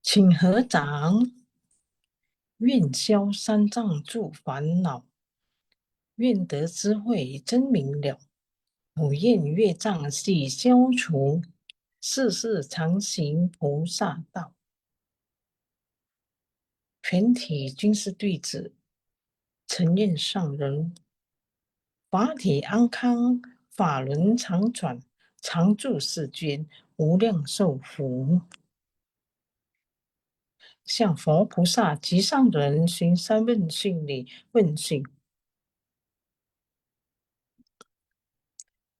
请合掌，愿消三障诸烦恼，愿得智慧真明了。普愿业障悉消除，世世常行菩萨道。全体均是弟子，承愿上人，法体安康，法轮常转，常住世间，无量寿福。向佛菩萨及上人行三问性礼，问性，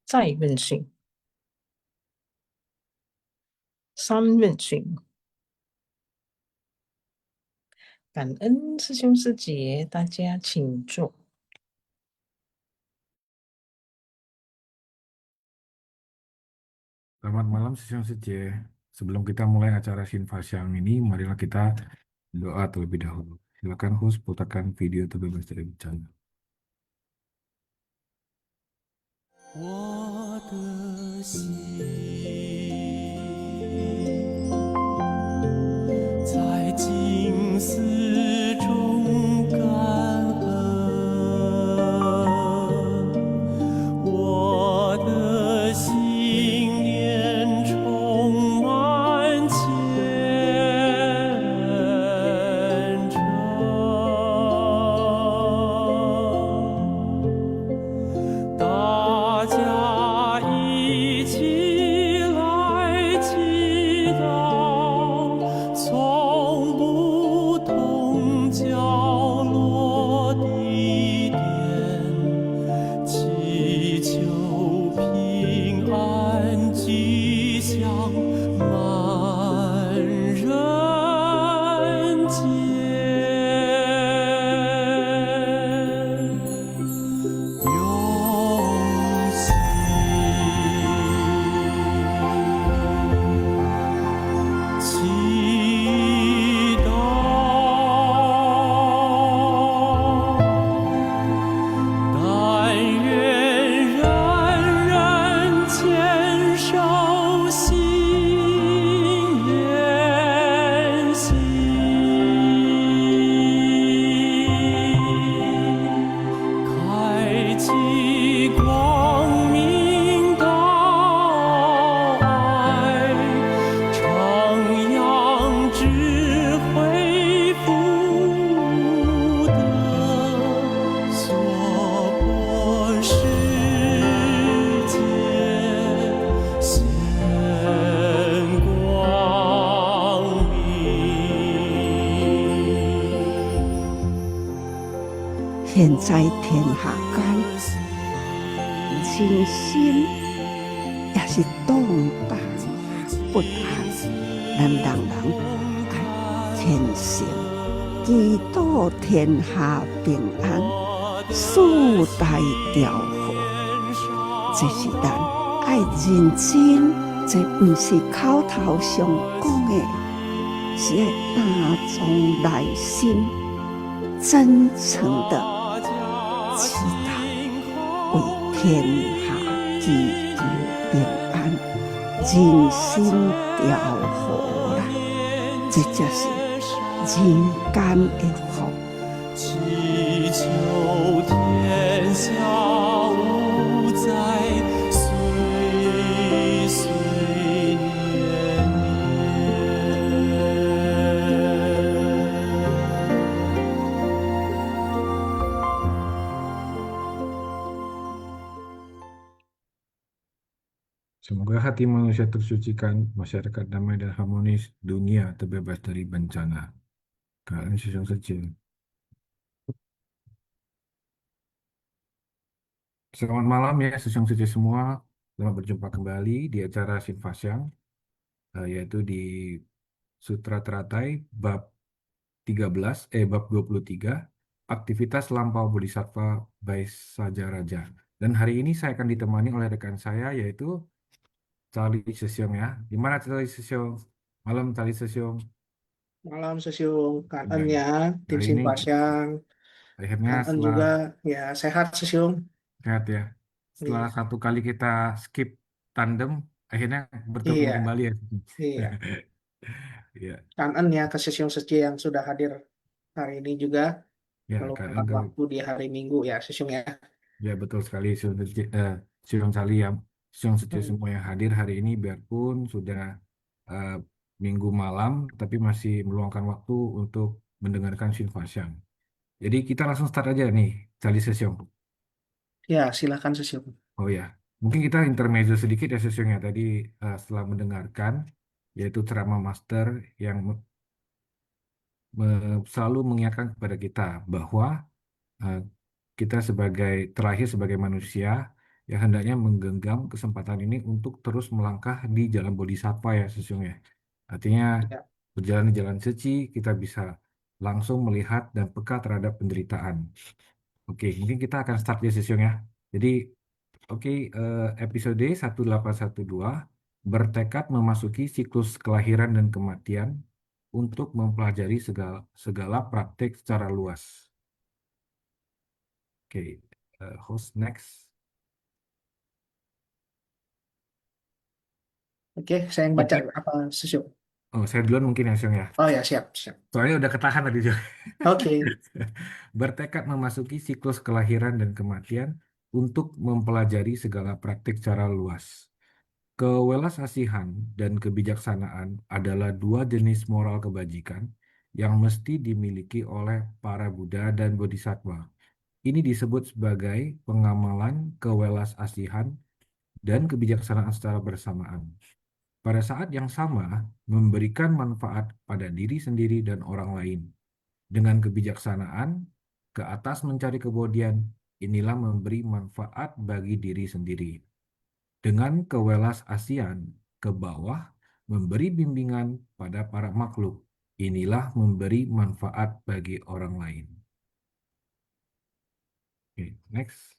再问性，三问性。感恩师兄师姐，大家请坐。Selamat malam Sesiong Sece. Sebelum kita mulai acara Sinfasyang ini, marilah kita doa terlebih dahulu. Silakan host putarkan video terbebas dari bencana. 我的心在静思中感恩，我的心念充满虔诚。大家一起来祈祷，从不同角落地点，祈求平安吉祥满人间。用心祈祷，但愿人人坚守信愿行。开启光明道爱，徜徉智慧福德，娑婆世界显光明。现在天下间，人心也是动荡不安，咱人人爱虔诚，祈祷天下平安，世代调和。这是咱爱认真，这不是口头上讲的，是要打从内心真诚的祈祷，为天下祈求平安，人心调和啦，这才是人间的福。祈求天下无灾，岁岁年年。Semoga hati manusia tersucikan, masyarakat damai dan harmonis, dunia terbebas dari bencana. Kalian Sesiong Sece. Selamat malam ya Sesiong Sece semua. Selamat berjumpa kembali di acara Sinfasyang, yaitu di Sutra Teratai bab 13, bab 23, aktivitas lampau bodhisattva Baisa Raja. Dan hari ini saya akan ditemani oleh rekan saya yaitu Charlie Sesiong ya. Gimana Charlie Sesiong? Malam Charlie Sesiong. Malam Sesiung, Ya, kangen ya, tim hari ini Sinpasyang. akhirnya Kangen setelah juga, ya sehat Sesiung. sehat ya. Setelah Iya, satu kali kita skip tandem, akhirnya bertemu iya, kembali ya. iya. Ya, Kangen ya ke Sisyong Seci yang sudah hadir hari ini juga ya, meluangkan waktu di hari Minggu ya Sisyong ya. ya betul sekali Sion Sali yang Sion Seti Hmm. semua yang hadir hari ini biarpun sudah eh, minggu malam tapi masih meluangkan waktu untuk mendengarkan Shin Fasyang. Jadi kita langsung start aja nih, Sali Sesiong. Ya silakan Sisyong. Oh ya, mungkin kita intermezzo sedikit ya Sesiongnya tadi setelah mendengarkan yaitu ceramah master yang selalu mengingatkan kepada kita bahwa eh, kita terlahir sebagai manusia yang hendaknya menggenggam kesempatan ini untuk terus melangkah di jalan bodhisattva ya sesungguhnya. Artinya Ya. berjalan di jalan suci kita bisa langsung melihat dan peka terhadap penderitaan. Oke, mungkin kita akan start ya sesungguhnya. Jadi oke, episode 1812 bertekad memasuki siklus kelahiran dan kematian untuk mempelajari segala, segala praktik secara luas. Oke, host next. Oke, saya yang baca Bertek- apa Sisyong. Oh, saya duluan mungkin ya, Syong ya. Oh ya siap siap. Soalnya udah ketahan tadi, Syong. Oke. Bertekad memasuki siklus kelahiran dan kematian untuk mempelajari segala praktik secara luas. Kewelasasihan dan kebijaksanaan adalah dua jenis moral kebajikan yang mesti dimiliki oleh para Buddha dan Bodhisattva. Ini disebut sebagai pengamalan kewelasasihan dan kebijaksanaan secara bersamaan. Pada saat yang sama, memberikan manfaat pada diri sendiri dan orang lain. Dengan kebijaksanaan, ke atas mencari kebodian, inilah memberi manfaat bagi diri sendiri. Dengan kewelas-asian ke bawah, memberi bimbingan pada para makhluk. Inilah memberi manfaat bagi orang lain. Oke, next.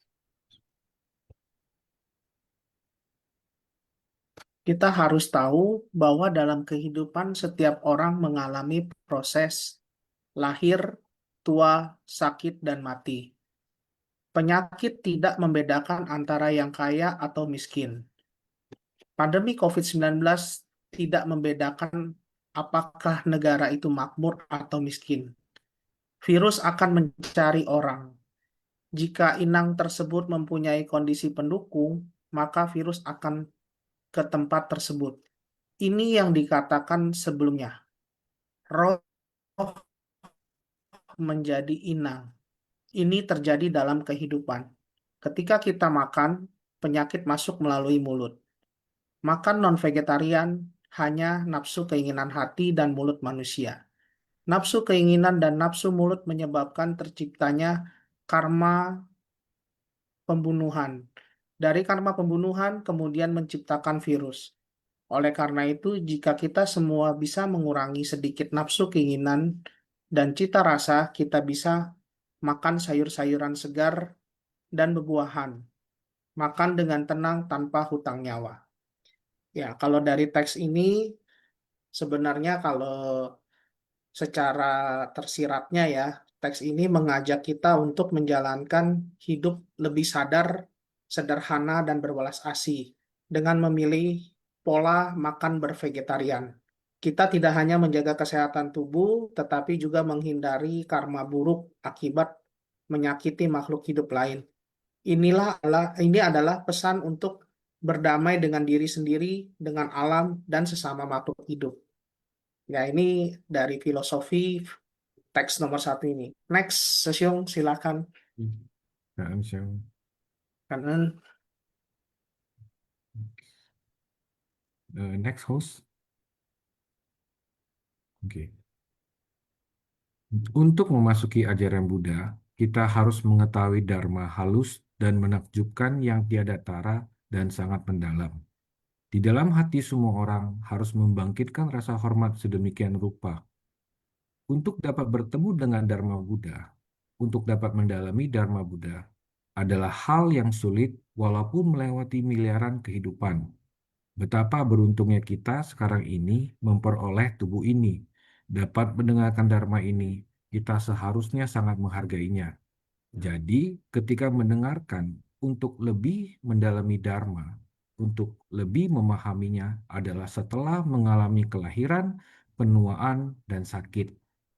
Kita harus tahu bahwa dalam kehidupan setiap orang mengalami proses lahir, tua, sakit, dan mati. Penyakit tidak membedakan antara yang kaya atau miskin. Pandemi COVID-19 tidak membedakan apakah negara itu makmur atau miskin. Virus akan mencari orang. Jika inang tersebut mempunyai kondisi pendukung, maka virus akan ke tempat tersebut. Ini yang dikatakan sebelumnya. Roh menjadi inang. Ini terjadi dalam kehidupan. Ketika kita makan, penyakit masuk melalui mulut. Makan non-vegetarian hanya nafsu keinginan hati dan mulut manusia. Nafsu keinginan dan nafsu mulut menyebabkan terciptanya karma pembunuhan. Dari karma pembunuhan kemudian menciptakan virus. Oleh karena itu, jika kita semua bisa mengurangi sedikit nafsu keinginan dan cita rasa, kita bisa makan sayur-sayuran segar dan bebuahan. Makan dengan tenang tanpa hutang nyawa. Ya, kalau dari teks ini, sebenarnya kalau secara tersiratnya ya, teks ini mengajak kita untuk menjalankan hidup lebih sadar, sederhana, dan berwelas asih dengan memilih pola makan bervegetarian. Kita tidak hanya menjaga kesehatan tubuh, tetapi juga menghindari karma buruk akibat menyakiti makhluk hidup lain. Ini adalah pesan untuk berdamai dengan diri sendiri, dengan alam, dan sesama makhluk hidup. Ya, ini dari filosofi teks nomor 1 ini. Next, Sesyong, silakan. Nah, Syong. Karena Next host. Oke. Untuk memasuki ajaran Buddha, kita harus mengetahui Dharma halus dan menakjubkan yang tiada tara dan sangat mendalam. Di dalam hati semua orang harus membangkitkan rasa hormat sedemikian rupa. Untuk dapat bertemu dengan Dharma Buddha, untuk dapat mendalami Dharma Buddha, adalah hal yang sulit walaupun melewati miliaran kehidupan. Betapa beruntungnya kita sekarang ini memperoleh tubuh ini. Dapat mendengarkan Dharma ini, kita seharusnya sangat menghargainya. Jadi, ketika mendengarkan untuk lebih mendalami Dharma, untuk lebih memahaminya adalah setelah mengalami kelahiran, penuaan, dan sakit.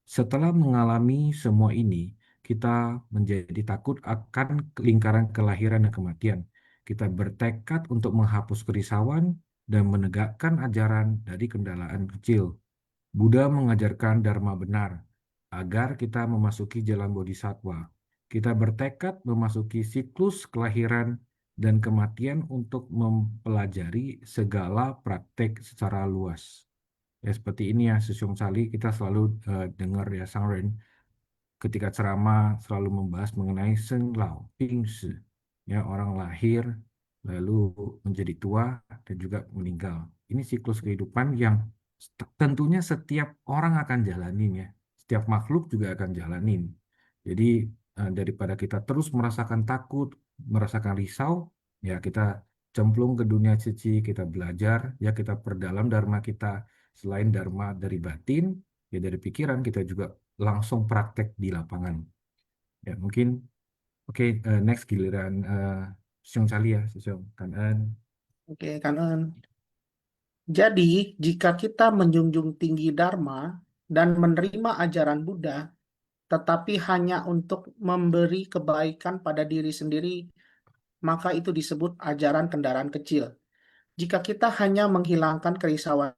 Setelah mengalami semua ini, kita menjadi takut akan lingkaran kelahiran dan kematian. Kita bertekad untuk menghapus kerisauan dan menegakkan ajaran dari kendaraan kecil. Buddha mengajarkan dharma benar agar kita memasuki jalan bodhisattva. Kita bertekad memasuki siklus kelahiran dan kematian untuk mempelajari segala praktek secara luas. Ya seperti ini ya, Susyong Sali, kita selalu dengar ya Sangren ketika ceramah selalu membahas mengenai Seng Lao Ping Shi, ya orang lahir lalu menjadi tua dan juga meninggal. Ini siklus kehidupan yang tentunya setiap orang akan jalanin ya, setiap makhluk juga akan jalanin. Jadi daripada kita terus merasakan takut, merasakan risau, ya kita cemplung ke dunia suci, kita belajar, ya kita perdalam dharma kita. Selain dharma dari batin, ya dari pikiran kita juga langsung praktek di lapangan. Ya mungkin oke, next giliran Seung Sali ya, Seung Kanan. Oke, Kanan. Jadi, jika kita menjunjung tinggi Dharma dan menerima ajaran Buddha, tetapi hanya untuk memberi kebaikan pada diri sendiri, maka itu disebut ajaran kendaraan kecil. Jika kita hanya menghilangkan kerisauan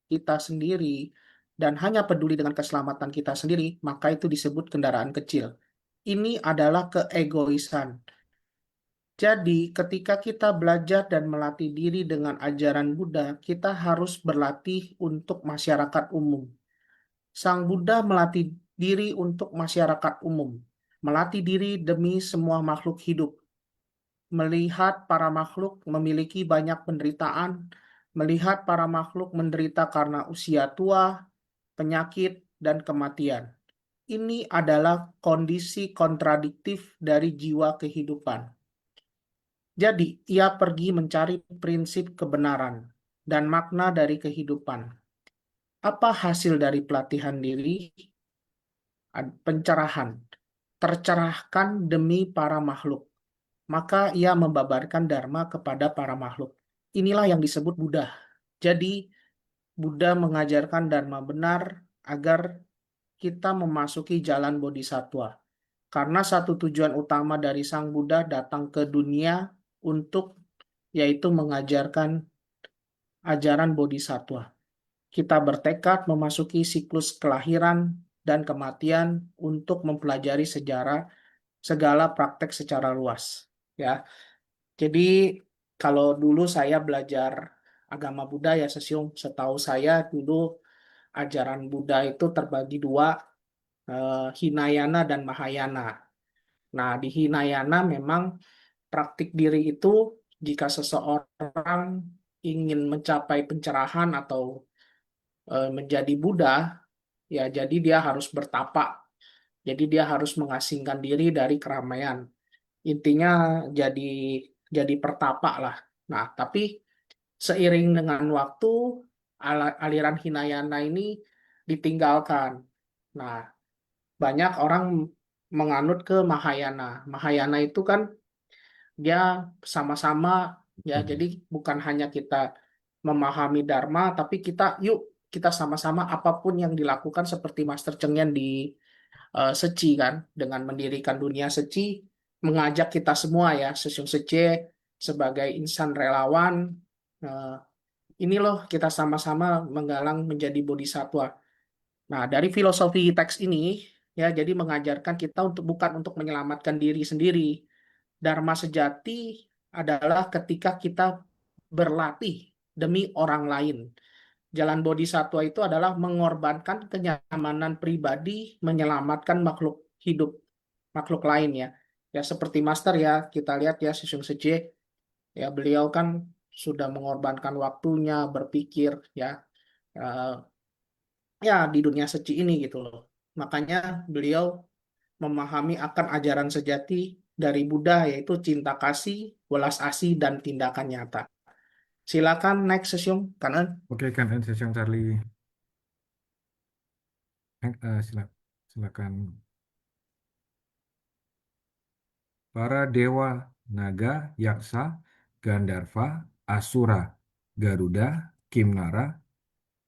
kita sendiri dan hanya peduli dengan keselamatan kita sendiri, maka itu disebut kendaraan kecil. Ini adalah keegoisan. Jadi, ketika kita belajar dan melatih diri dengan ajaran Buddha, kita harus berlatih untuk masyarakat umum. Sang Buddha melatih diri untuk masyarakat umum, melatih diri demi semua makhluk hidup. Melihat para makhluk memiliki banyak penderitaan, melihat para makhluk menderita karena usia tua, penyakit, dan kematian. Ini adalah kondisi kontradiktif dari jiwa kehidupan. Jadi, ia pergi mencari prinsip kebenaran dan makna dari kehidupan. Apa hasil dari pelatihan diri? Pencerahan. Tercerahkan demi para makhluk. Maka ia membabarkan dharma kepada para makhluk. Inilah yang disebut Buddha. Jadi, Buddha mengajarkan dharma benar agar kita memasuki jalan bodhisattva. Karena satu tujuan utama dari Sang Buddha datang ke dunia untuk yaitu mengajarkan ajaran bodhisattva. Kita bertekad memasuki siklus kelahiran dan kematian untuk mempelajari sejarah segala praktek secara luas. Ya, jadi kalau dulu saya belajar agama Buddha ya Sesiung, setahu saya dulu ajaran Buddha itu terbagi dua, Hinayana dan Mahayana. Nah, di Hinayana memang praktik diri itu jika seseorang ingin mencapai pencerahan atau menjadi Buddha, ya jadi dia harus bertapa. Jadi dia harus mengasingkan diri dari keramaian. Intinya jadi pertapa lah. Nah, tapi seiring dengan waktu aliran Hinayana ini ditinggalkan. Nah, banyak orang menganut ke Mahayana. Mahayana itu kan dia sama-sama ya, jadi bukan hanya kita memahami Dharma, tapi kita sama-sama apapun yang dilakukan seperti Master Cheng Yen di Seci kan, dengan mendirikan dunia Seci, mengajak kita semua ya, Sesiung Sece sebagai insan relawan, eh, ini loh kita sama-sama menggalang menjadi bodhisattva. Nah, dari filosofi teks ini ya, jadi mengajarkan kita untuk bukan untuk menyelamatkan diri sendiri. Dharma sejati adalah ketika kita berlatih demi orang lain. Jalan bodhisattva itu adalah mengorbankan kenyamanan pribadi, menyelamatkan makhluk hidup, makhluk lain ya. Ya seperti Master ya, kita lihat ya Sisung Seje, ya beliau kan sudah mengorbankan waktunya berpikir ya, eh, ya di dunia seci ini gitu loh. Makanya beliau memahami akan ajaran sejati dari Buddha yaitu cinta kasih, welas asih, dan tindakan nyata. Silakan next session kanan. Oke, Kanan Seung Charlie. Silakan. Para dewa, naga, yaksa, Gandharva, Asura, Garuda, Kimnara,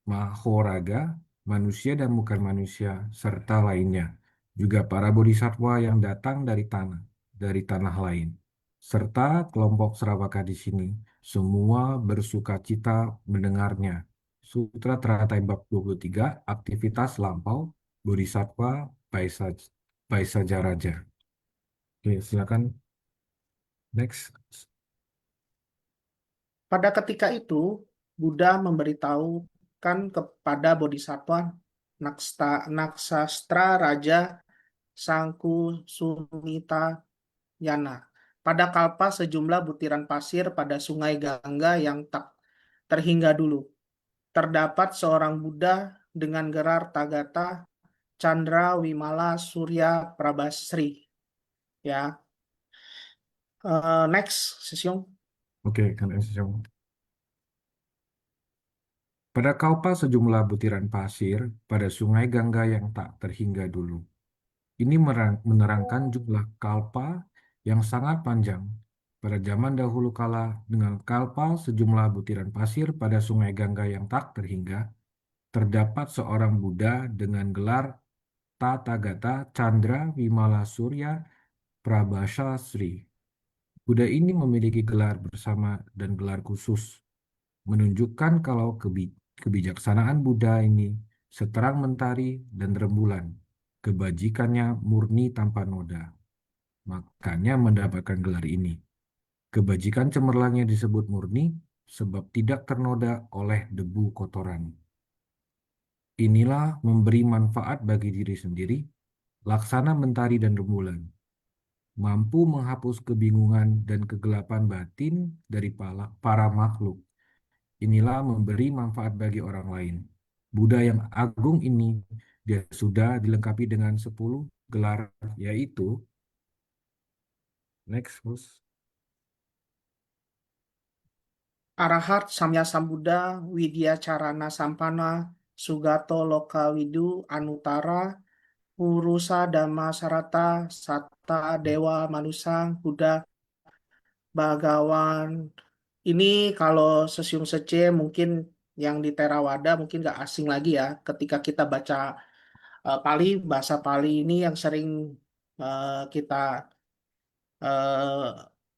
Mahoraga, manusia dan bukan manusia, serta lainnya. Juga para bodhisattva yang datang dari tanah lain. Serta kelompok Sravaka di sini, semua bersuka cita mendengarnya. Sutra Teratai Bab 23, aktivitas lampau, bodhisattva, Paisajaraja. Oke, silakan. Next. Pada ketika itu, Buddha memberitahukan kepada Bodhisattva Naksastra Raja Sangku Sunita Yana. Pada kalpa sejumlah butiran pasir pada sungai Gangga yang tak terhingga dulu. Terdapat seorang Buddha dengan gelar Taggata Chandra Wimala Surya Prabasri. Ya, next, Sisyong. Oke, kan pada kalpa sejumlah butiran pasir pada sungai Gangga yang tak terhingga dulu. Ini menerangkan jumlah kalpa yang sangat panjang. Pada zaman dahulu kala, dengan kalpa sejumlah butiran pasir pada sungai Gangga yang tak terhingga, terdapat seorang Buddha dengan gelar Tathagata Chandra Wimala Surya Prabhasa Sri. Buddha ini memiliki gelar bersama dan gelar khusus, menunjukkan kalau kebijaksanaan Buddha ini seterang mentari dan rembulan. Kebajikannya murni tanpa noda. Makanya mendapatkan gelar ini. Kebajikan cemerlangnya disebut murni sebab tidak ternoda oleh debu kotoran. Inilah memberi manfaat bagi diri sendiri, laksana mentari dan rembulan. Mampu menghapus kebingungan dan kegelapan batin dari para makhluk. Inilah memberi manfaat bagi orang lain. Buddha yang agung ini dia sudah dilengkapi dengan 10 gelar, yaitu next, Bos. Arahat Samya Sambuddha Widya Carana Sampana Sugato Lokawidu Anutara Purusa Dhamma Sarata Satta Dewa Manusang Buddha Bhagawan. Ini kalau Sesiung Sece mungkin yang di Theravada mungkin nggak asing lagi ya. Ketika kita baca Pali, bahasa Pali ini yang sering kita eh,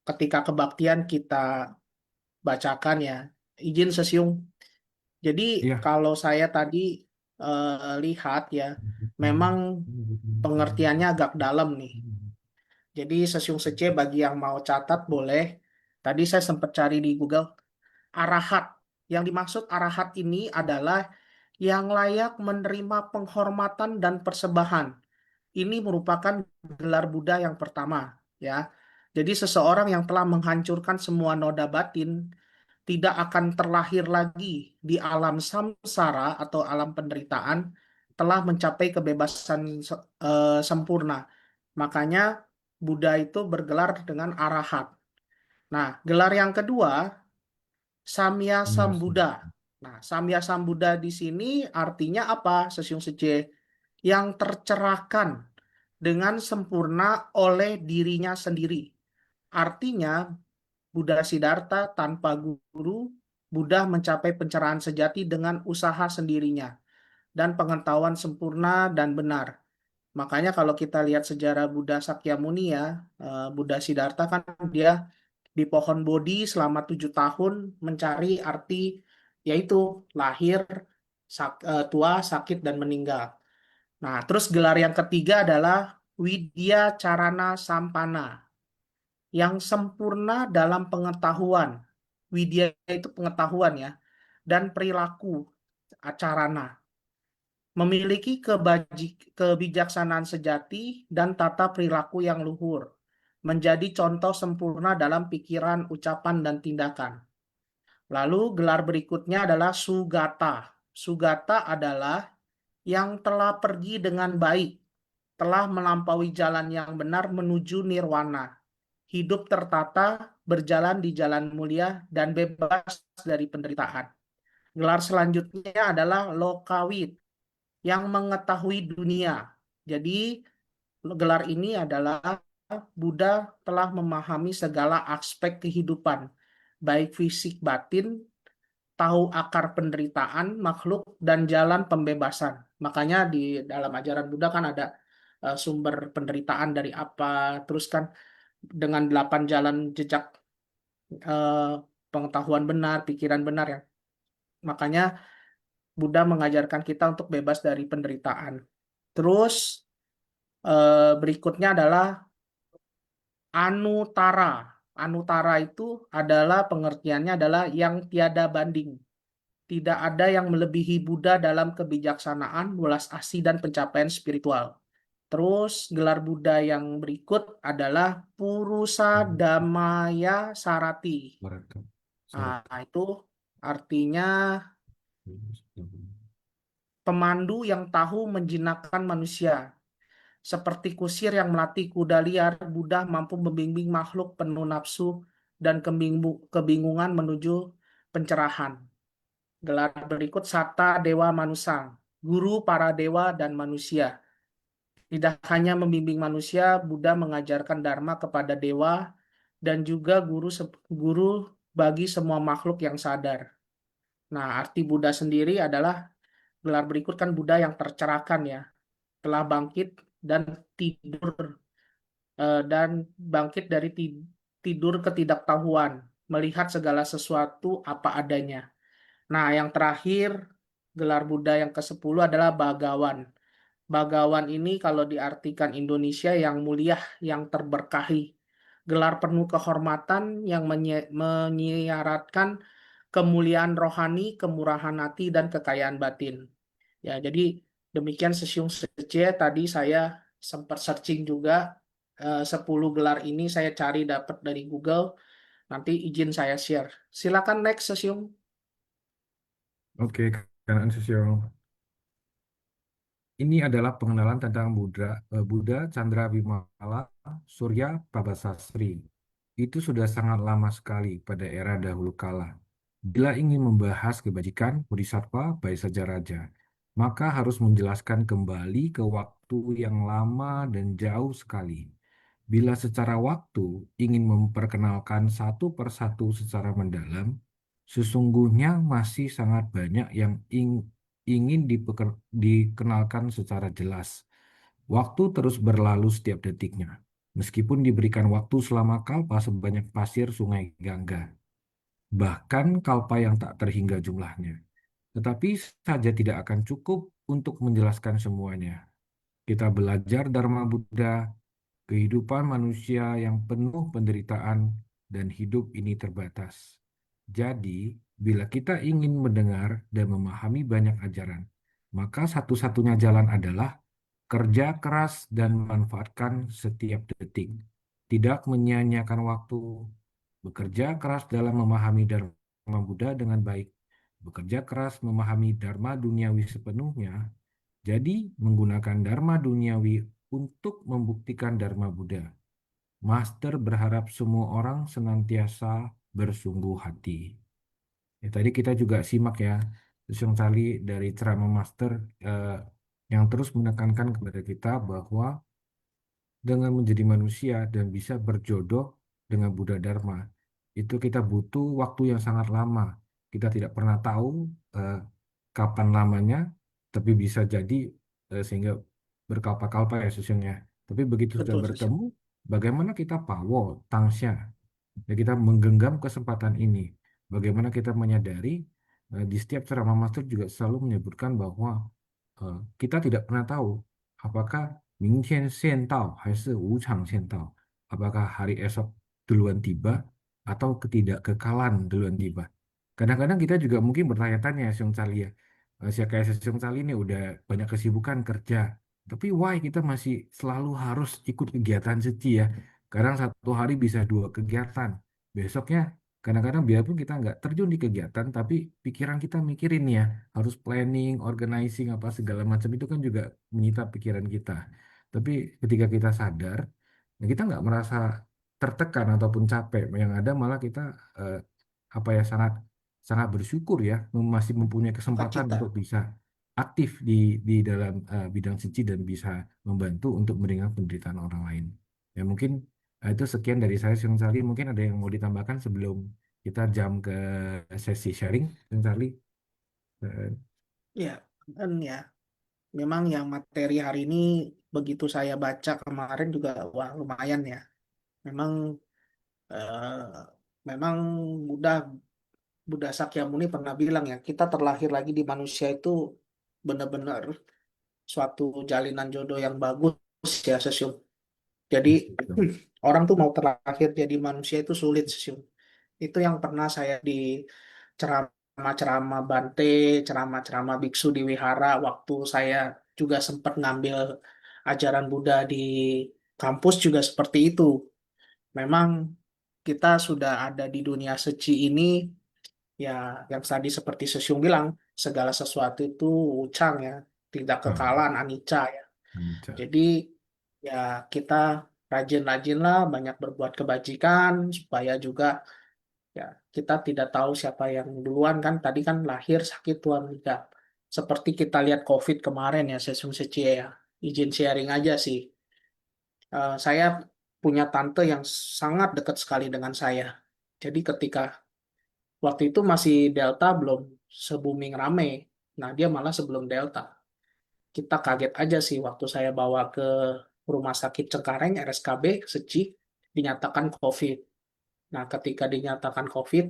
ketika kebaktian kita bacakan ya. Izin Sesiung. Jadi Iya. kalau saya tadi lihat ya, memang pengertiannya agak dalam nih. Jadi Sesiung Sece bagi yang mau catat boleh. Tadi saya sempat cari di Google. Arahat. Yang dimaksud arahat ini adalah yang layak menerima penghormatan dan persembahan. Ini merupakan gelar Buddha yang pertama, ya. Jadi seseorang yang telah menghancurkan semua noda batin tidak akan terlahir lagi di alam samsara atau alam penderitaan, telah mencapai kebebasan sempurna. Makanya Buddha itu bergelar dengan arahat. Nah, gelar yang kedua Samya Sambuddha. Nah, Samya Sambuddha di sini artinya apa, Sesiung Sece? Yang tercerahkan dengan sempurna oleh dirinya sendiri. Artinya, Buddha Siddhartha tanpa guru, Buddha mencapai pencerahan sejati dengan usaha sendirinya dan pengetahuan sempurna dan benar. Makanya kalau kita lihat sejarah Buddha Sakyamuni ya, Buddha Siddhartha kan dia di pohon Bodhi selama 7 tahun mencari arti yaitu lahir, tua, sakit, dan meninggal. Nah, terus gelar yang ketiga adalah Widya Carana Sampana, yang sempurna dalam pengetahuan. Widya itu pengetahuan ya, dan perilaku acarana. Memiliki kebijaksanaan sejati dan tata perilaku yang luhur. Menjadi contoh sempurna dalam pikiran, ucapan, dan tindakan. Lalu gelar berikutnya adalah Sugata. Sugata adalah yang telah pergi dengan baik, telah melampaui jalan yang benar menuju nirwana, hidup tertata, berjalan di jalan mulia, dan bebas dari penderitaan. Gelar selanjutnya adalah Lokawit, yang mengetahui dunia. Jadi gelar ini adalah Buddha telah memahami segala aspek kehidupan, baik fisik batin, tahu akar penderitaan makhluk dan jalan pembebasan. Makanya di dalam ajaran Buddha kan ada sumber penderitaan dari apa, terus kan dengan 8 jalan jejak eh, pengetahuan benar, pikiran benar ya. Makanya Buddha mengajarkan kita untuk bebas dari penderitaan. Terus berikutnya adalah Anutara. Anutara itu adalah pengertiannya adalah yang tiada banding. Tidak ada yang melebihi Buddha dalam kebijaksanaan, welas asih, dan pencapaian spiritual. Terus gelar Buddha yang berikut adalah Purusa Dhammaya Sarati. Barakah. Nah, itu artinya pemandu yang tahu menjinakkan manusia. Seperti kusir yang melatih kuda liar, Buddha mampu membimbing makhluk penuh nafsu dan kebingungan menuju pencerahan. Gelar berikut Sata Dewa Manusa, guru para dewa dan manusia. Tidak hanya membimbing manusia, Buddha mengajarkan dharma kepada dewa dan juga guru bagi semua makhluk yang sadar. Nah, arti Buddha sendiri adalah gelar berikut kan Buddha yang tercerahkan ya, telah bangkit dan tidur dan bangkit dari tidur ketidaktahuan, melihat segala sesuatu apa adanya. Nah, yang terakhir, gelar Buddha yang ke-10 adalah Bhagawan. Bhagawan ini kalau diartikan Indonesia yang mulia, yang terberkahi. Gelar penuh kehormatan yang menyiaratkan kemuliaan rohani, kemurahan hati, dan kekayaan batin. Ya, jadi demikian Sesiung Sece. Tadi saya sempat searching juga 10 gelar ini saya cari dapat dari Google. Nanti izin saya share. Silakan next Sesiung. Oke, Kak Sesiong. Ini adalah pengenalan tentang Buddha Chandra Vimala Surya Pabasasri. Itu sudah sangat lama sekali pada era dahulu kala. Bila ingin membahas kebajikan Bodhisattva Baisaja Raja, maka harus menjelaskan kembali ke waktu yang lama dan jauh sekali. Bila secara waktu ingin memperkenalkan satu persatu secara mendalam, sesungguhnya masih sangat banyak yang ingin dikenalkan secara jelas. Waktu terus berlalu setiap detiknya, meskipun diberikan waktu selama kalpa sebanyak pasir Sungai Gangga, bahkan kalpa yang tak terhingga jumlahnya. Tetapi saja tidak akan cukup untuk menjelaskan semuanya. Kita belajar Dharma Buddha, kehidupan manusia yang penuh penderitaan dan hidup ini terbatas. Jadi, bila kita ingin mendengar dan memahami banyak ajaran, maka satu-satunya jalan adalah kerja keras dan manfaatkan setiap detik. Tidak menyia-nyiakan waktu, bekerja keras dalam memahami Dharma Buddha dengan baik, bekerja keras memahami Dharma duniawi sepenuhnya, jadi menggunakan Dharma duniawi untuk membuktikan Dharma Buddha. Master berharap semua orang senantiasa bersungguh hati. Ya, tadi kita juga simak ya, Sung Sali dari ceramah Master yang terus menekankan kepada kita bahwa dengan menjadi manusia dan bisa berjodoh dengan Buddha Dharma, itu kita butuh waktu yang sangat lama. Kita tidak pernah tahu eh, kapan lamanya, tapi bisa jadi sehingga berkalpa-kalpa ya sesungguhnya. Tapi begitu sudah Betul, Sesiung. bertemu, bagaimana kita pawo, tangsya, dan kita menggenggam kesempatan ini. Bagaimana kita menyadari di setiap ceramah master juga selalu menyebutkan bahwa kita tidak pernah tahu apakah 明天先到还是无常先到, apakah hari esok duluan tiba atau ketidakkekalan duluan tiba. Kadang-kadang kita juga mungkin bertanya-tanya, Syung Chali ya, siapa kayak Syung Chali ini udah banyak kesibukan kerja, tapi why kita masih selalu harus ikut kegiatan suci ya? Kadang satu hari bisa 2 kegiatan, besoknya kadang-kadang biarpun kita nggak terjun di kegiatan, tapi pikiran kita mikirin ya, harus planning, organizing apa segala macam itu kan juga menyita pikiran kita. Tapi ketika kita sadar, ya kita nggak merasa tertekan ataupun capek. Yang ada malah kita eh, apa ya sangat sangat bersyukur ya masih mempunyai kesempatan Sukacita. untuk bisa aktif di dalam bidang suci dan bisa membantu untuk meringankan penderitaan orang lain. Ya mungkin itu sekian dari saya, Syung Sali. Mungkin ada yang mau ditambahkan sebelum kita jam ke sesi sharing, Bang Charlie. Eh, Ya, dan ya, memang yang materi hari ini begitu saya baca kemarin juga, wah lumayan ya. Memang eh, memang Buddha Buddha Sakyamuni pernah bilang ya, kita terlahir lagi di manusia itu benar-benar suatu jalinan jodoh yang bagus ya, Sesium. Jadi gitu. orang tuh mau terlahir jadi manusia itu sulit, Sesium. Itu yang pernah saya di ceramah-ceramah Bante, ceramah-ceramah biksu di wihara waktu saya juga sempat ngambil ajaran Buddha di kampus juga seperti itu. Memang kita sudah ada di dunia seci ini, ya yang tadi seperti Sesiung bilang, segala sesuatu itu ucang ya, tidak Ah, kekalan, anicca ya. lancar. Jadi ya kita rajin-rajinlah banyak berbuat kebajikan supaya juga ya kita tidak tahu siapa yang duluan kan. Tadi kan lahir sakit Tuhan tidak. Seperti kita lihat COVID kemarin ya, Sesung Secie ya. Izin sharing aja sih. Saya punya tante yang sangat dekat sekali dengan saya. Jadi ketika waktu itu masih Delta belum se-booming rame. Nah, dia malah sebelum Delta. Kita kaget aja sih waktu saya bawa ke Rumah Sakit Cengkareng, RSKB, Seci, dinyatakan COVID. Nah, ketika dinyatakan COVID,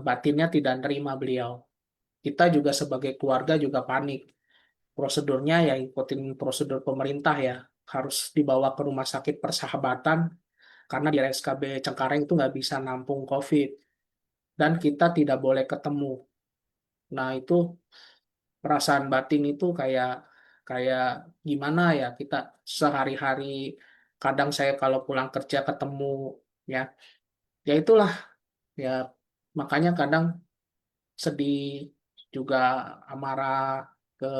batinnya tidak nerima beliau. Kita juga sebagai keluarga juga panik. Prosedurnya ya ikutin prosedur pemerintah ya. Harus dibawa ke Rumah Sakit Persahabatan, karena di RSKB Cengkareng itu nggak bisa nampung COVID. Dan kita tidak boleh ketemu. Nah, itu perasaan batin itu kayak kayak gimana ya, kita sehari-hari kadang saya kalau pulang kerja ketemu ya ya itulah ya, makanya kadang sedih juga, amarah ke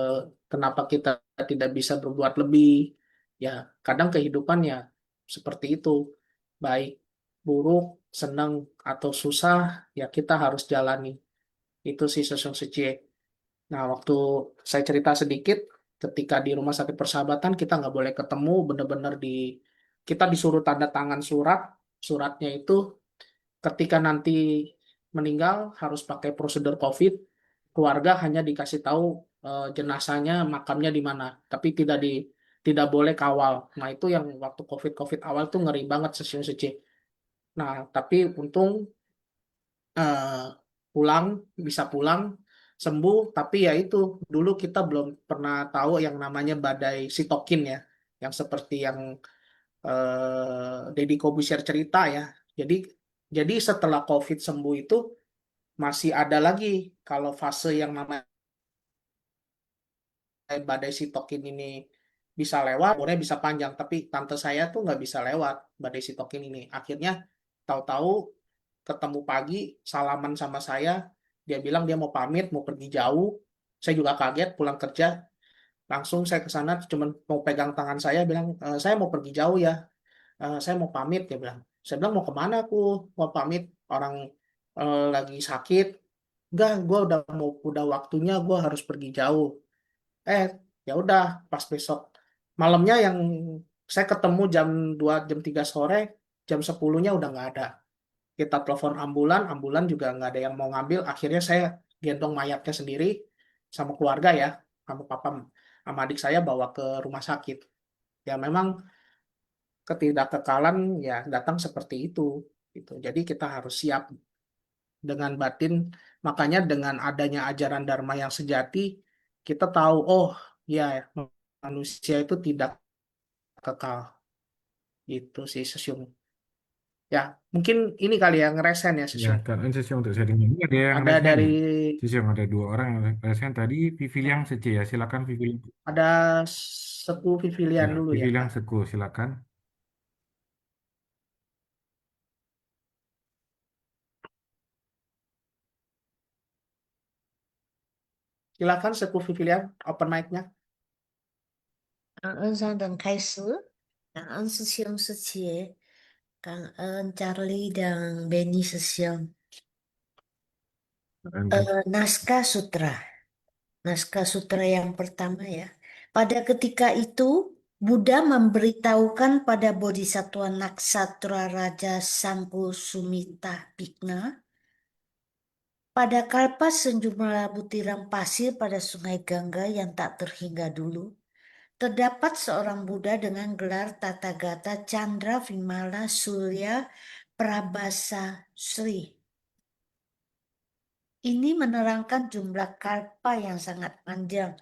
kenapa kita tidak bisa berbuat lebih ya. Kadang kehidupan ya seperti itu, baik buruk, senang atau susah, ya kita harus jalani. Itu sih Sosok Secie. Nah, waktu saya cerita sedikit, ketika di Rumah Sakit Persahabatan kita nggak boleh ketemu, bener-bener kita disuruh tanda tangan surat. Suratnya itu ketika nanti meninggal harus pakai prosedur COVID. Keluarga hanya dikasih tahu jenazahnya makamnya di mana, tapi tidak boleh kawal. Nah, itu yang waktu COVID awal tuh ngeri banget, sesi. Nah, tapi untung eh, pulang, bisa pulang, sembuh, tapi ya itu, dulu kita belum pernah tahu yang namanya badai sitokin ya, yang seperti yang Deddy Kobusier cerita ya. Jadi setelah COVID sembuh itu masih ada lagi kalau fase yang namanya badai sitokin ini bisa lewat, umurnya bisa panjang, tapi tante saya tuh nggak bisa lewat badai sitokin ini. Akhirnya tahu-tahu ketemu pagi, salaman sama saya, dia bilang dia mau pamit, mau pergi jauh. Saya juga kaget pulang kerja, langsung saya ke sana, cuman mau pegang tangan saya, bilang, saya mau pergi jauh ya. Saya mau pamit, dia bilang. Saya bilang mau kemana aku mau pamit, orang lagi sakit. Enggak, gue udah waktunya, gue harus pergi jauh. Eh, ya udah, pas besok malamnya yang saya ketemu jam 2 jam 3 sore, jam 10-nya udah nggak ada. Kita telepon ambulan, ambulan juga nggak ada yang mau ngambil. Akhirnya saya gendong mayatnya sendiri sama keluarga ya, sama papa, sama adik saya bawa ke rumah sakit. Ya memang ketidakkekalan ya datang seperti itu. Gitu. Jadi kita harus siap dengan batin. Makanya dengan adanya ajaran Dharma yang sejati, kita tahu, oh ya manusia itu tidak kekal. Itu sih Sesium. Ya, mungkin ini kali ya ngeresen ya Ya, Sesium. kan sesi untuk sharing ini ada yang Ada resen. dari Sesi yang ada dua orang yang resen tadi. Viviliang Sece ya, silakan Viviliang. ada Sepu Vivilian Ya, dulu ya. Viviliang Seku, silakan. Silakan Sepu Vivilian, open mic-nya. 感恩上等开始，感恩师兄师姐，感恩 dan Benny 师兄。 Naskah Sutra. Naskah Sutra yang pertama ya. Pada ketika itu, Buddha memberitahukan pada Bodhisattva Naksatra Raja Sangku Sumita Bhikna, pada kalpa sejumlah butiran pasir pada sungai Gangga yang tak terhingga dulu, terdapat seorang Buddha dengan gelar Tathagata Chandra Vimala Surya Prabhasa Sri. Ini menerangkan jumlah kalpa yang sangat panjang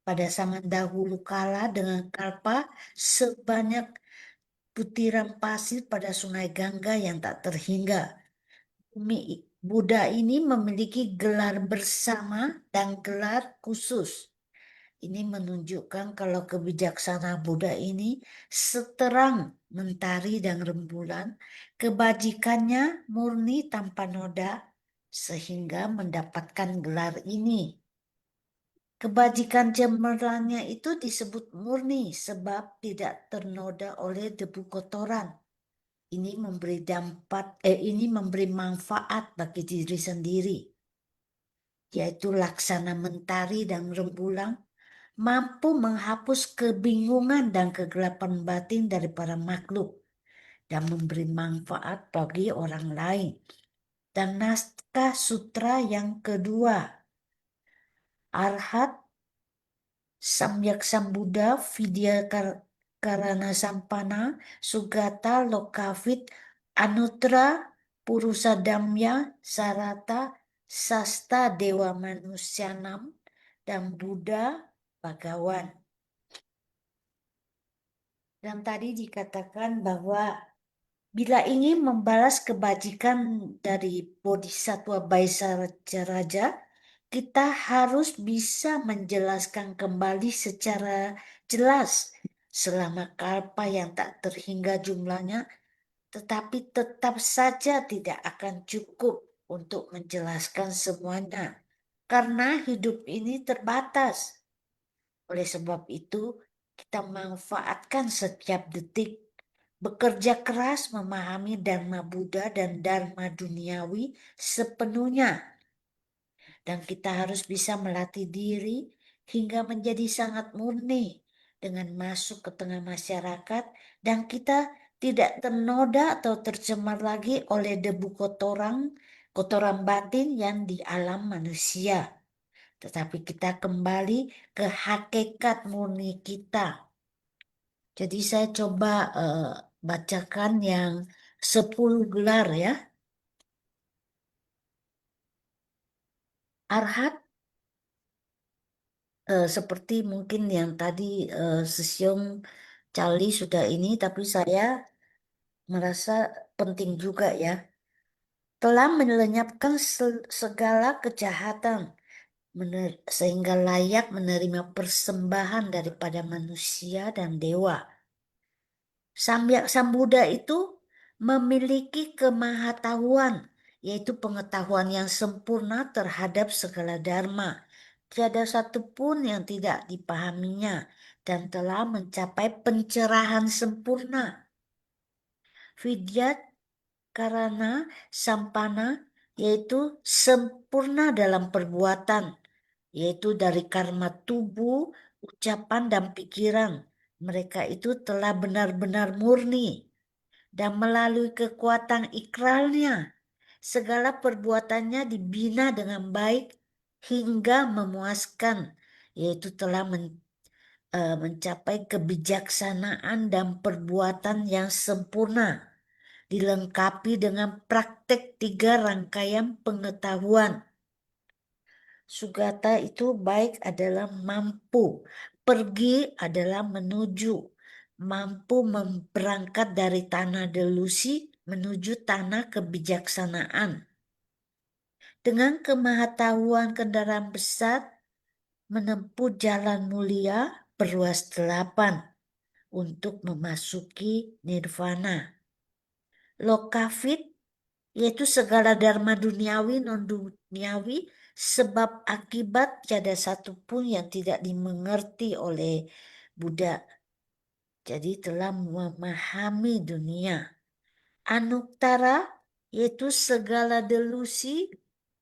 pada zaman dahulu kala dengan kalpa sebanyak butiran pasir pada sungai Gangga yang tak terhingga. Buddha ini memiliki gelar bersama dan gelar khusus. Ini menunjukkan kalau kebijaksanaan Buddha ini seterang mentari dan rembulan, kebajikannya murni tanpa noda, sehingga mendapatkan gelar ini. Kebajikan cemerlangnya itu disebut murni sebab tidak ternoda oleh debu kotoran. Ini memberi manfaat bagi diri sendiri, yaitu laksana mentari dan rembulan mampu menghapus kebingungan dan kegelapan batin dari para makhluk dan memberi manfaat bagi orang lain. Dan naskah sutra yang kedua, Arhat Samyak Sambuddha Vidya Karana Sampana Sugata Lokavit Anutra Purusadamya Sarata Sasta Dewa Manusyanam dan Buddha Bhagawan. Dan tadi dikatakan bahwa bila ingin membalas kebajikan dari Bodhisattva Baisaraja, kita harus bisa menjelaskan kembali secara jelas selama kalpa yang tak terhingga jumlahnya, tetapi tetap saja tidak akan cukup untuk menjelaskan semuanya, karena hidup ini terbatas. Oleh sebab itu, kita manfaatkan setiap detik, bekerja keras memahami Dharma Buddha dan Dharma duniawi sepenuhnya. Dan kita harus bisa melatih diri hingga menjadi sangat murni dengan masuk ke tengah masyarakat, dan kita tidak ternoda atau tercemar lagi oleh debu kotoran batin yang di alam manusia. Tetapi kita kembali ke hakikat murni kita. Jadi saya coba bacakan yang 10 gelar ya. Arhat seperti mungkin yang tadi Sesyong Charlie sudah ini, tapi saya merasa penting juga ya. Telah melenyapkan segala kejahatan sehingga layak menerima persembahan daripada manusia dan dewa. Samyak Sambuddha itu memiliki kemahatauan, yaitu pengetahuan yang sempurna terhadap segala dharma. Tiada satupun yang tidak dipahaminya dan telah mencapai pencerahan sempurna. Vidya Karana Sampana, yaitu sempurna dalam perbuatan, yaitu dari karma tubuh, ucapan, dan pikiran. Mereka itu telah benar-benar murni. Dan melalui kekuatan ikrarnya, segala perbuatannya dibina dengan baik hingga memuaskan, yaitu telah mencapai kebijaksanaan dan perbuatan yang sempurna, dilengkapi dengan praktek 3 rangkaian pengetahuan. Sugata itu baik adalah mampu, pergi adalah menuju, mampu berangkat dari tanah delusi menuju tanah kebijaksanaan. Dengan kemahatauan kendaraan besar, menempuh jalan mulia berluas 8 untuk memasuki nirvana. Lokavit, yaitu segala dharma duniawi non-duniawi, sebab akibat tiada satupun yang tidak dimengerti oleh Buddha. Jadi telah memahami dunia. Anuttara, yaitu segala delusi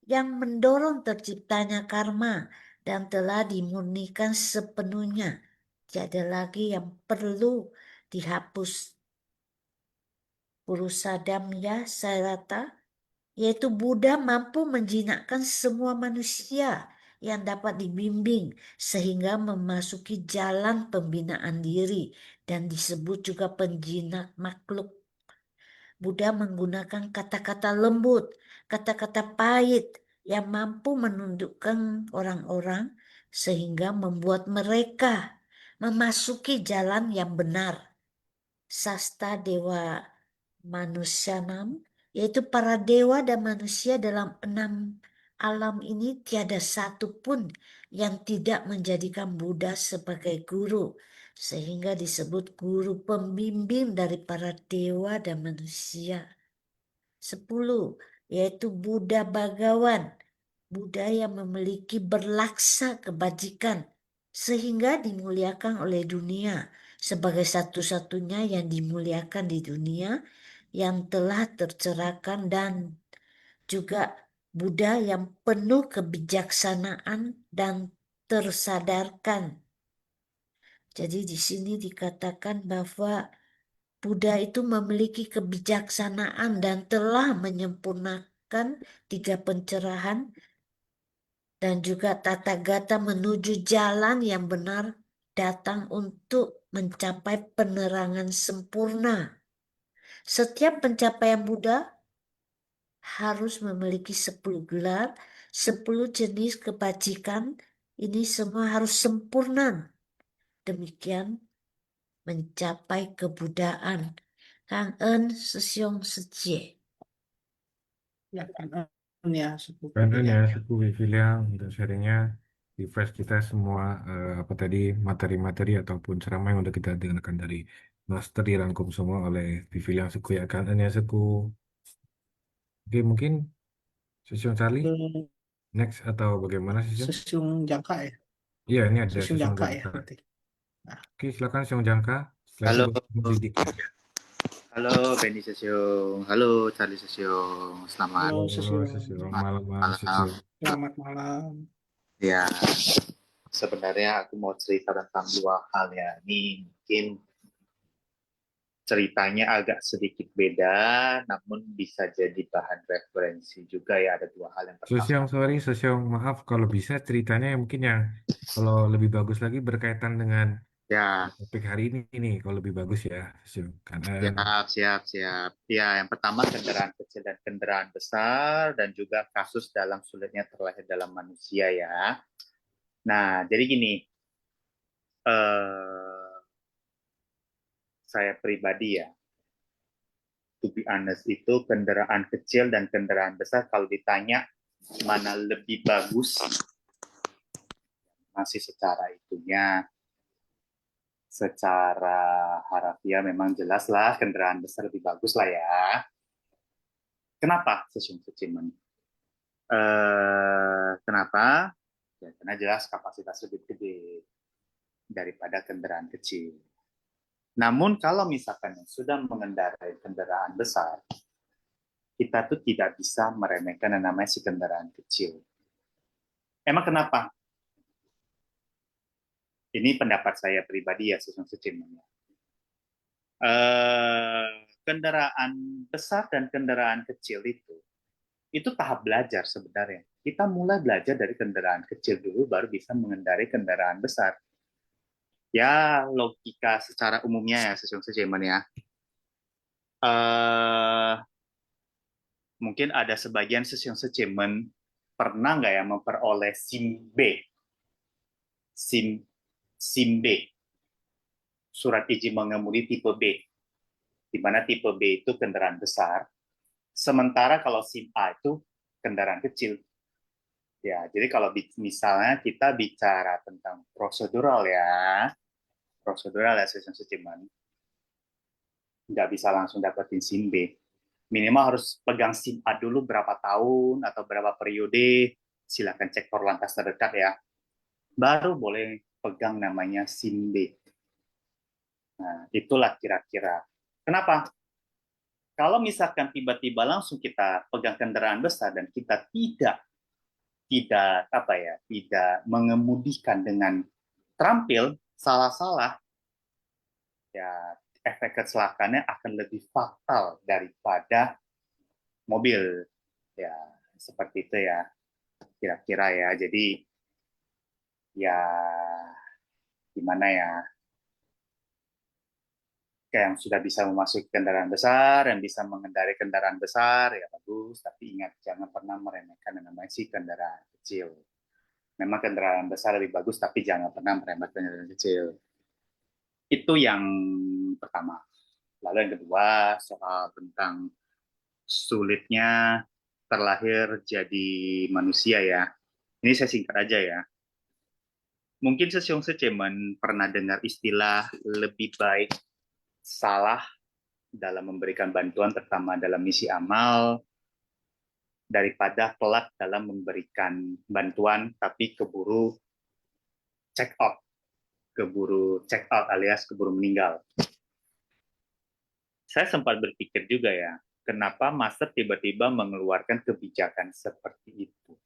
yang mendorong terciptanya karma dan telah dimurnikan sepenuhnya. Tiada lagi yang perlu dihapus. Purusadamya Sarata, yaitu Buddha mampu menjinakkan semua manusia yang dapat dibimbing sehingga memasuki jalan pembinaan diri dan disebut juga penjinak makhluk. Buddha menggunakan kata-kata lembut, kata-kata pahit yang mampu menundukkan orang-orang sehingga membuat mereka memasuki jalan yang benar. Sasta Dewa Manusyanam, yaitu para dewa dan manusia dalam 6 alam ini tiada satu pun yang tidak menjadikan Buddha sebagai guru, sehingga disebut guru pembimbing dari para dewa dan manusia. 10, yaitu Buddha Bagawan, Buddha yang memiliki berlaksa kebajikan, sehingga dimuliakan oleh dunia sebagai satu-satunya yang dimuliakan di dunia yang telah tercerahkan, dan juga Buddha yang penuh kebijaksanaan dan tersadarkan. Jadi di sini dikatakan bahwa Buddha itu memiliki kebijaksanaan dan telah menyempurnakan 3 pencerahan dan juga tata gata menuju jalan yang benar datang untuk mencapai penerangan sempurna. Setiap pencapaian Buddha harus memiliki 10 gelar, 10 jenis kebajikan. Ini semua harus sempurna. Demikian mencapai kebudaan. Kang En Sesiong Sejie. Ya, ya, sepupu Kangen ya, ya. Suku William untuk sharingnya. Refresh kita semua apa tadi materi-materi ataupun ceramah yang udah kita dengarkan dari Master dirangkum semua oleh William Suku ya. Kangen ya Suku. Oke, mungkin Sesiong Charlie Ke next atau bagaimana Sesiong? Sesiung Jangka ya. Iya, ini ada Sesiung Sesiong Jangka ya Jangka. berarti. Nah, Oke, silakan Sesiong Jangka. Setelah itu Halo, baru Sidik ya. halo Benny Sesiong, halo Charlie Sesiong, selamat halo Halo Sesiung. Sesiong, malam. malam Sesiong. Selamat malam. Ya, sebenarnya aku mau cerita tentang 2 hal ya. Ini mungkin ceritanya agak sedikit beda, namun bisa jadi bahan referensi juga ya. Ada 2 hal yang Sesiong, pertama. sorry Sesiong, maaf kalau bisa ceritanya yang mungkin yang kalau lebih bagus lagi berkaitan dengan Ya, topik hari ini kalau lebih bagus ya, Sesiong. siap. Ya, yang pertama kendaraan kecil dan kendaraan besar, dan juga kasus dalam sulitnya terlahir dalam manusia ya. Nah, jadi gini, saya pribadi ya, to be honest, itu kendaraan kecil dan kendaraan besar kalau ditanya mana lebih bagus, masih secara itunya, secara harafiah memang jelas lah kendaraan besar lebih bagus lah ya. Kenapa Sesiung Secimen? Kenapa? Ya, karena jelas kapasitas lebih gede daripada kendaraan kecil. Namun kalau misalkan sudah mengendarai kendaraan besar, kita tuh tidak bisa meremehkan yang namanya si kendaraan kecil. Emang kenapa? Ini pendapat saya pribadi ya, Sesiung Secimen. Kendaraan besar dan kendaraan kecil itu tahap belajar sebenarnya. Kita mulai belajar dari kendaraan kecil dulu, baru bisa mengendarai kendaraan besar. Ya, logika secara umumnya ya, Sesiung Secimen ya. Mungkin ada sebagian Sesiung Secimen pernah nggak ya memperoleh SIM B? SIM B, surat izin mengemudi tipe B, di mana tipe B itu kendaraan besar, sementara kalau SIM A itu kendaraan kecil. Ya, jadi kalau misalnya kita bicara tentang prosedural ya Sesiung Secimen, nggak bisa langsung dapetin SIM B. Minimal harus pegang SIM A dulu berapa tahun atau berapa periode, silakan cek Korlantas terdekat ya. Baru boleh pegang namanya SIM B. Nah, itulah kira-kira. Kenapa? Kalau misalkan tiba-tiba langsung kita pegang kendaraan besar dan kita tidak mengemudikan dengan terampil, salah-salah, ya efek kecelakaannya akan lebih fatal daripada mobil. Ya, seperti itu ya, kira-kira ya. Jadi, ya gimana ya, kayak yang sudah bisa memasuki kendaraan besar, yang bisa mengendarai kendaraan besar, ya bagus. Tapi ingat, jangan pernah meremehkan yang namanya si kendaraan kecil. Memang kendaraan besar lebih bagus, tapi jangan pernah meremehkan kendaraan kecil. Itu yang pertama. Lalu yang kedua, soal tentang sulitnya terlahir jadi manusia ya. Ini saya singkat aja ya. Mungkin Sesiong Secemen pernah dengar istilah lebih baik salah dalam memberikan bantuan, terutama dalam misi amal, daripada telat dalam memberikan bantuan, tapi keburu check out. Keburu check out alias keburu meninggal. Saya sempat berpikir juga ya, kenapa Master tiba-tiba mengeluarkan kebijakan seperti itu.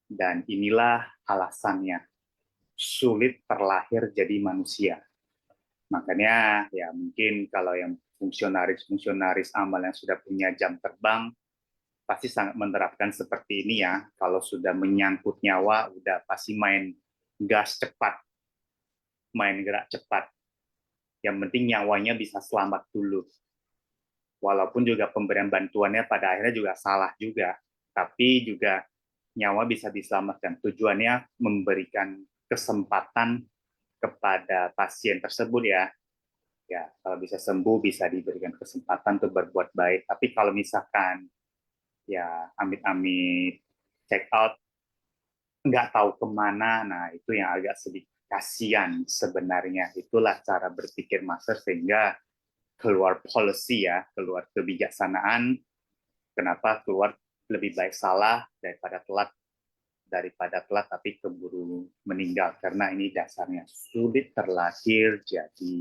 Dan inilah alasannya. Sulit terlahir jadi manusia. Makanya ya mungkin kalau yang fungsionaris amal yang sudah punya jam terbang, pasti sangat menerapkan seperti ini ya. Kalau sudah menyangkut nyawa, udah pasti main gas cepat, main gerak cepat. Yang penting nyawanya bisa selamat dulu. Walaupun juga pemberian bantuannya pada akhirnya juga salah juga, tapi juga nyawa bisa diselamatkan. Tujuannya memberikan kesempatan kepada pasien tersebut ya. Ya, kalau bisa sembuh bisa diberikan kesempatan untuk berbuat baik. Tapi kalau misalkan ya amit-amit check out nggak tahu kemana, nah itu yang agak sedikit kasihan sebenarnya. Itulah cara berpikir Master sehingga keluar policy ya, keluar kebijaksanaan. Kenapa keluar lebih baik salah daripada telat tapi keburu meninggal, karena ini dasarnya sulit terlahir jadi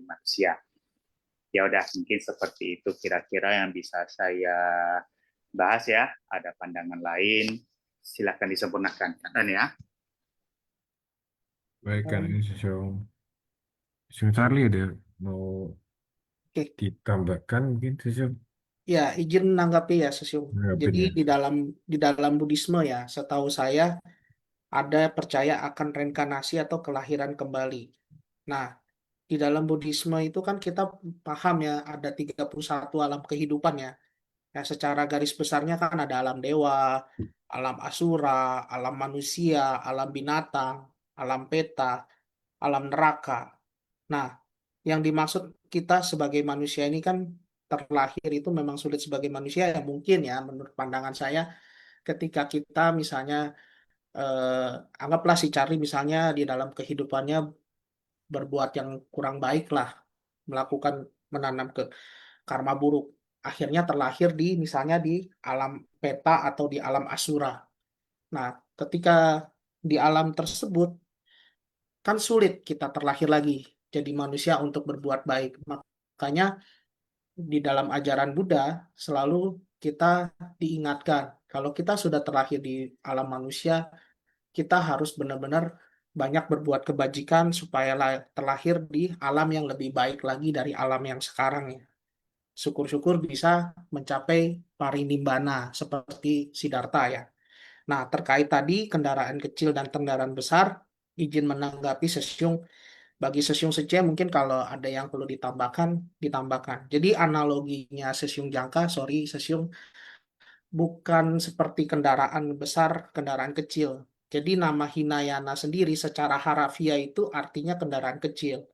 manusia. Ya udah, mungkin seperti itu kira-kira yang bisa saya bahas ya. Ada pandangan lain, silakan disempurnakan kan ya. Baik kan, ini Sesiong Charlie ada mau Oke. ditambahkan mungkin Sesiong? Ya, izin menanggapi ya, Sesiung. Menanggapin Jadi ya. di dalam Buddhisme ya, setahu saya ada percaya akan reinkarnasi atau kelahiran kembali. Nah, di dalam Buddhisme itu kan kita paham ya, ada 31 alam kehidupan ya. Ya, secara garis besarnya kan ada alam dewa, alam asura, alam manusia, alam binatang, alam peta, alam neraka. Nah, yang dimaksud kita sebagai manusia ini kan terlahir itu memang sulit sebagai manusia ya, mungkin ya menurut pandangan saya ketika kita misalnya anggaplah si Charlie misalnya di dalam kehidupannya berbuat yang kurang baik lah, melakukan menanam ke karma buruk, akhirnya terlahir di misalnya di alam peta atau di alam asura. Nah, ketika di alam tersebut kan sulit kita terlahir lagi jadi manusia untuk berbuat baik. Makanya di dalam ajaran Buddha selalu kita diingatkan kalau kita sudah terlahir di alam manusia, kita harus benar-benar banyak berbuat kebajikan supaya terlahir di alam yang lebih baik lagi dari alam yang sekarang ya. Syukur-syukur bisa mencapai parinibbana seperti Siddhartha ya. Nah, terkait tadi kendaraan kecil dan kendaraan besar, izin menanggapi Sesiung. Bagi Sesiung Sece mungkin kalau ada yang perlu ditambahkan, ditambahkan. Jadi analoginya Sesiung Jangka, sorry Sesiung, bukan seperti kendaraan besar, kendaraan kecil. Jadi nama Hinayana sendiri secara harafiah itu artinya kendaraan kecil.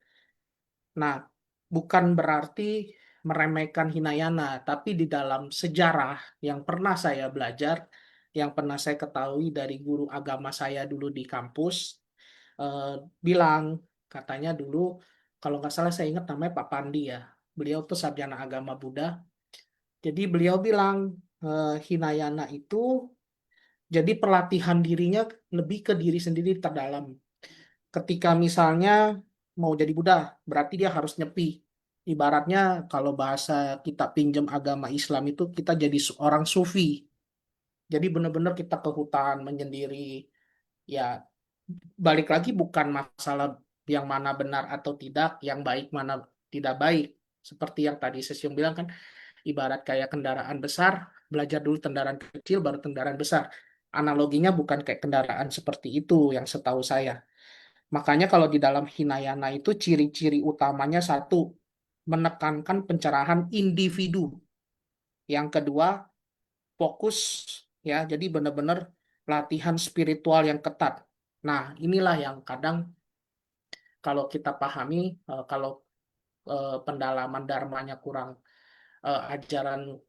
Nah, bukan berarti meremehkan Hinayana, tapi di dalam sejarah yang pernah saya belajar, yang pernah saya ketahui dari guru agama saya dulu di kampus, eh, bilang, katanya dulu, kalau nggak salah saya ingat namanya Pak Pandi ya, beliau tuh sarjana agama Buddha, jadi beliau bilang, Hinayana itu jadi pelatihan dirinya lebih ke diri sendiri terdalam. Ketika misalnya mau jadi Buddha, berarti dia harus nyepi. Ibaratnya kalau bahasa kita pinjam agama Islam itu kita jadi orang sufi. Jadi benar-benar kita ke hutan menyendiri. Ya, balik lagi bukan masalah yang mana benar atau tidak, yang baik mana tidak baik. Seperti yang tadi Sesium bilang kan, ibarat kayak kendaraan besar, belajar dulu kendaraan kecil baru kendaraan besar. Analoginya bukan kayak kendaraan seperti itu yang setahu saya. Makanya kalau di dalam Hinayana itu ciri-ciri utamanya satu, menekankan pencerahan individu. Yang kedua, fokus ya. Jadi benar-benar latihan spiritual yang ketat. Nah, inilah yang kadang kalau kita pahami, kalau pendalaman dharmanya kurang, ajaran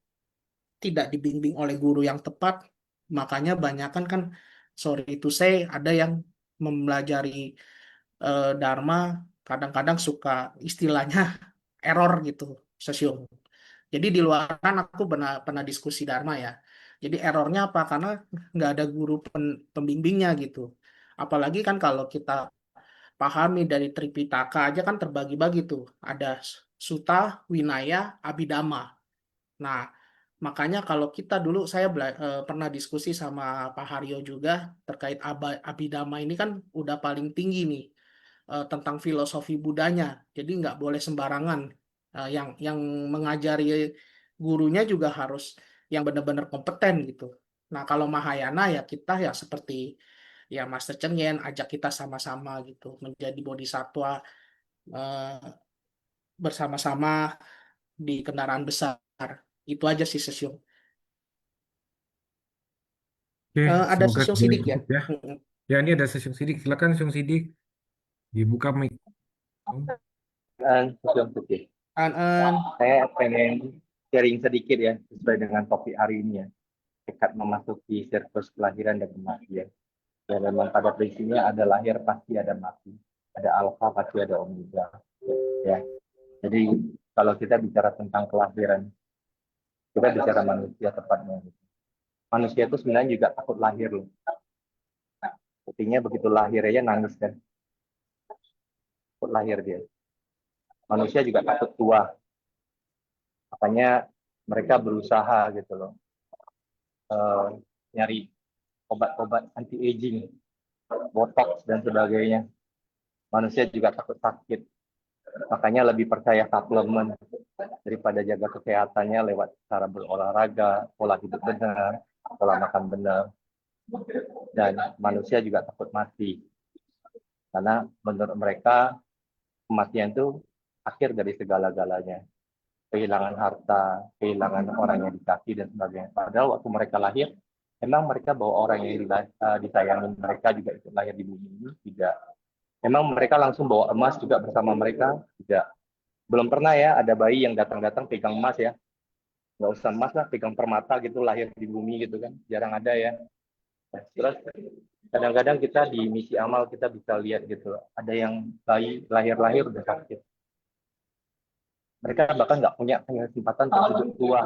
tidak dibimbing oleh guru yang tepat, makanya banyak kan sorry itu say ada yang mempelajari dharma kadang-kadang suka istilahnya error gitu, Sesium. Jadi di luaran aku pernah diskusi dharma ya. Jadi errornya apa? Karena nggak ada guru pembimbingnya gitu. Apalagi kan kalau kita pahami dari Tripitaka aja kan terbagi-bagi tuh. Ada Sutta, Winaya, Abhidhamma. Nah, makanya kalau kita dulu saya pernah diskusi sama Pak Haryo juga terkait Abhidhamma ini kan udah paling tinggi nih, tentang filosofi Budanya. Jadi nggak boleh sembarangan. Yang mengajari gurunya juga harus yang benar-benar kompeten gitu. Nah, kalau Mahayana ya kita ya seperti ya Master Cheng Yen ajak kita sama-sama gitu menjadi bodhisatwa, eh, bersama-sama di kendaraan besar. Itu aja sih Sesium. Oke, Ada semoga Sesium sudah Sidik ya. cukup ya. Ya, ini ada Sesium Sidik. Silakan Sesium Sidik. Dibuka mic. Sosial Putih. An Saya pengen sharing sedikit ya sesuai dengan topik hari ini ya. Dekat memasuki siklus kelahiran dan kematian. Ya memang pada prinsipnya ada lahir pasti ada mati. Ada alfa pasti ada omega. Ya. Jadi kalau kita bicara tentang kelahiran, kita bicara manusia tepatnya. Manusia itu sebenarnya juga takut lahir loh. Buktinya begitu lahir aja nangis kan. Takut lahir dia. Manusia juga takut tua. Makanya mereka berusaha gitu loh, nyari obat-obat anti aging, botox dan sebagainya. Manusia juga takut sakit, makanya lebih percaya suplemen daripada jaga kesehatannya lewat cara berolahraga, pola hidup benar, pola makan benar. Dan manusia juga takut mati, karena menurut mereka kematian itu akhir dari segala-galanya. Kehilangan harta, kehilangan orang yang dikasih dan sebagainya. Padahal waktu mereka lahir, memang mereka bawa orang yang disayangi mereka juga ikut lahir di bumi ini, tidak. Memang mereka langsung bawa emas juga bersama mereka, tidak. Belum pernah ya ada bayi yang datang-datang pegang emas ya. Nggak usah emas lah, pegang permata gitu lahir di bumi gitu kan. Jarang ada ya. Terus kadang-kadang kita di misi amal kita bisa lihat gitu, ada yang bayi lahir-lahir udah sakit. Mereka bahkan nggak punya kesempatan untuk hidup tua.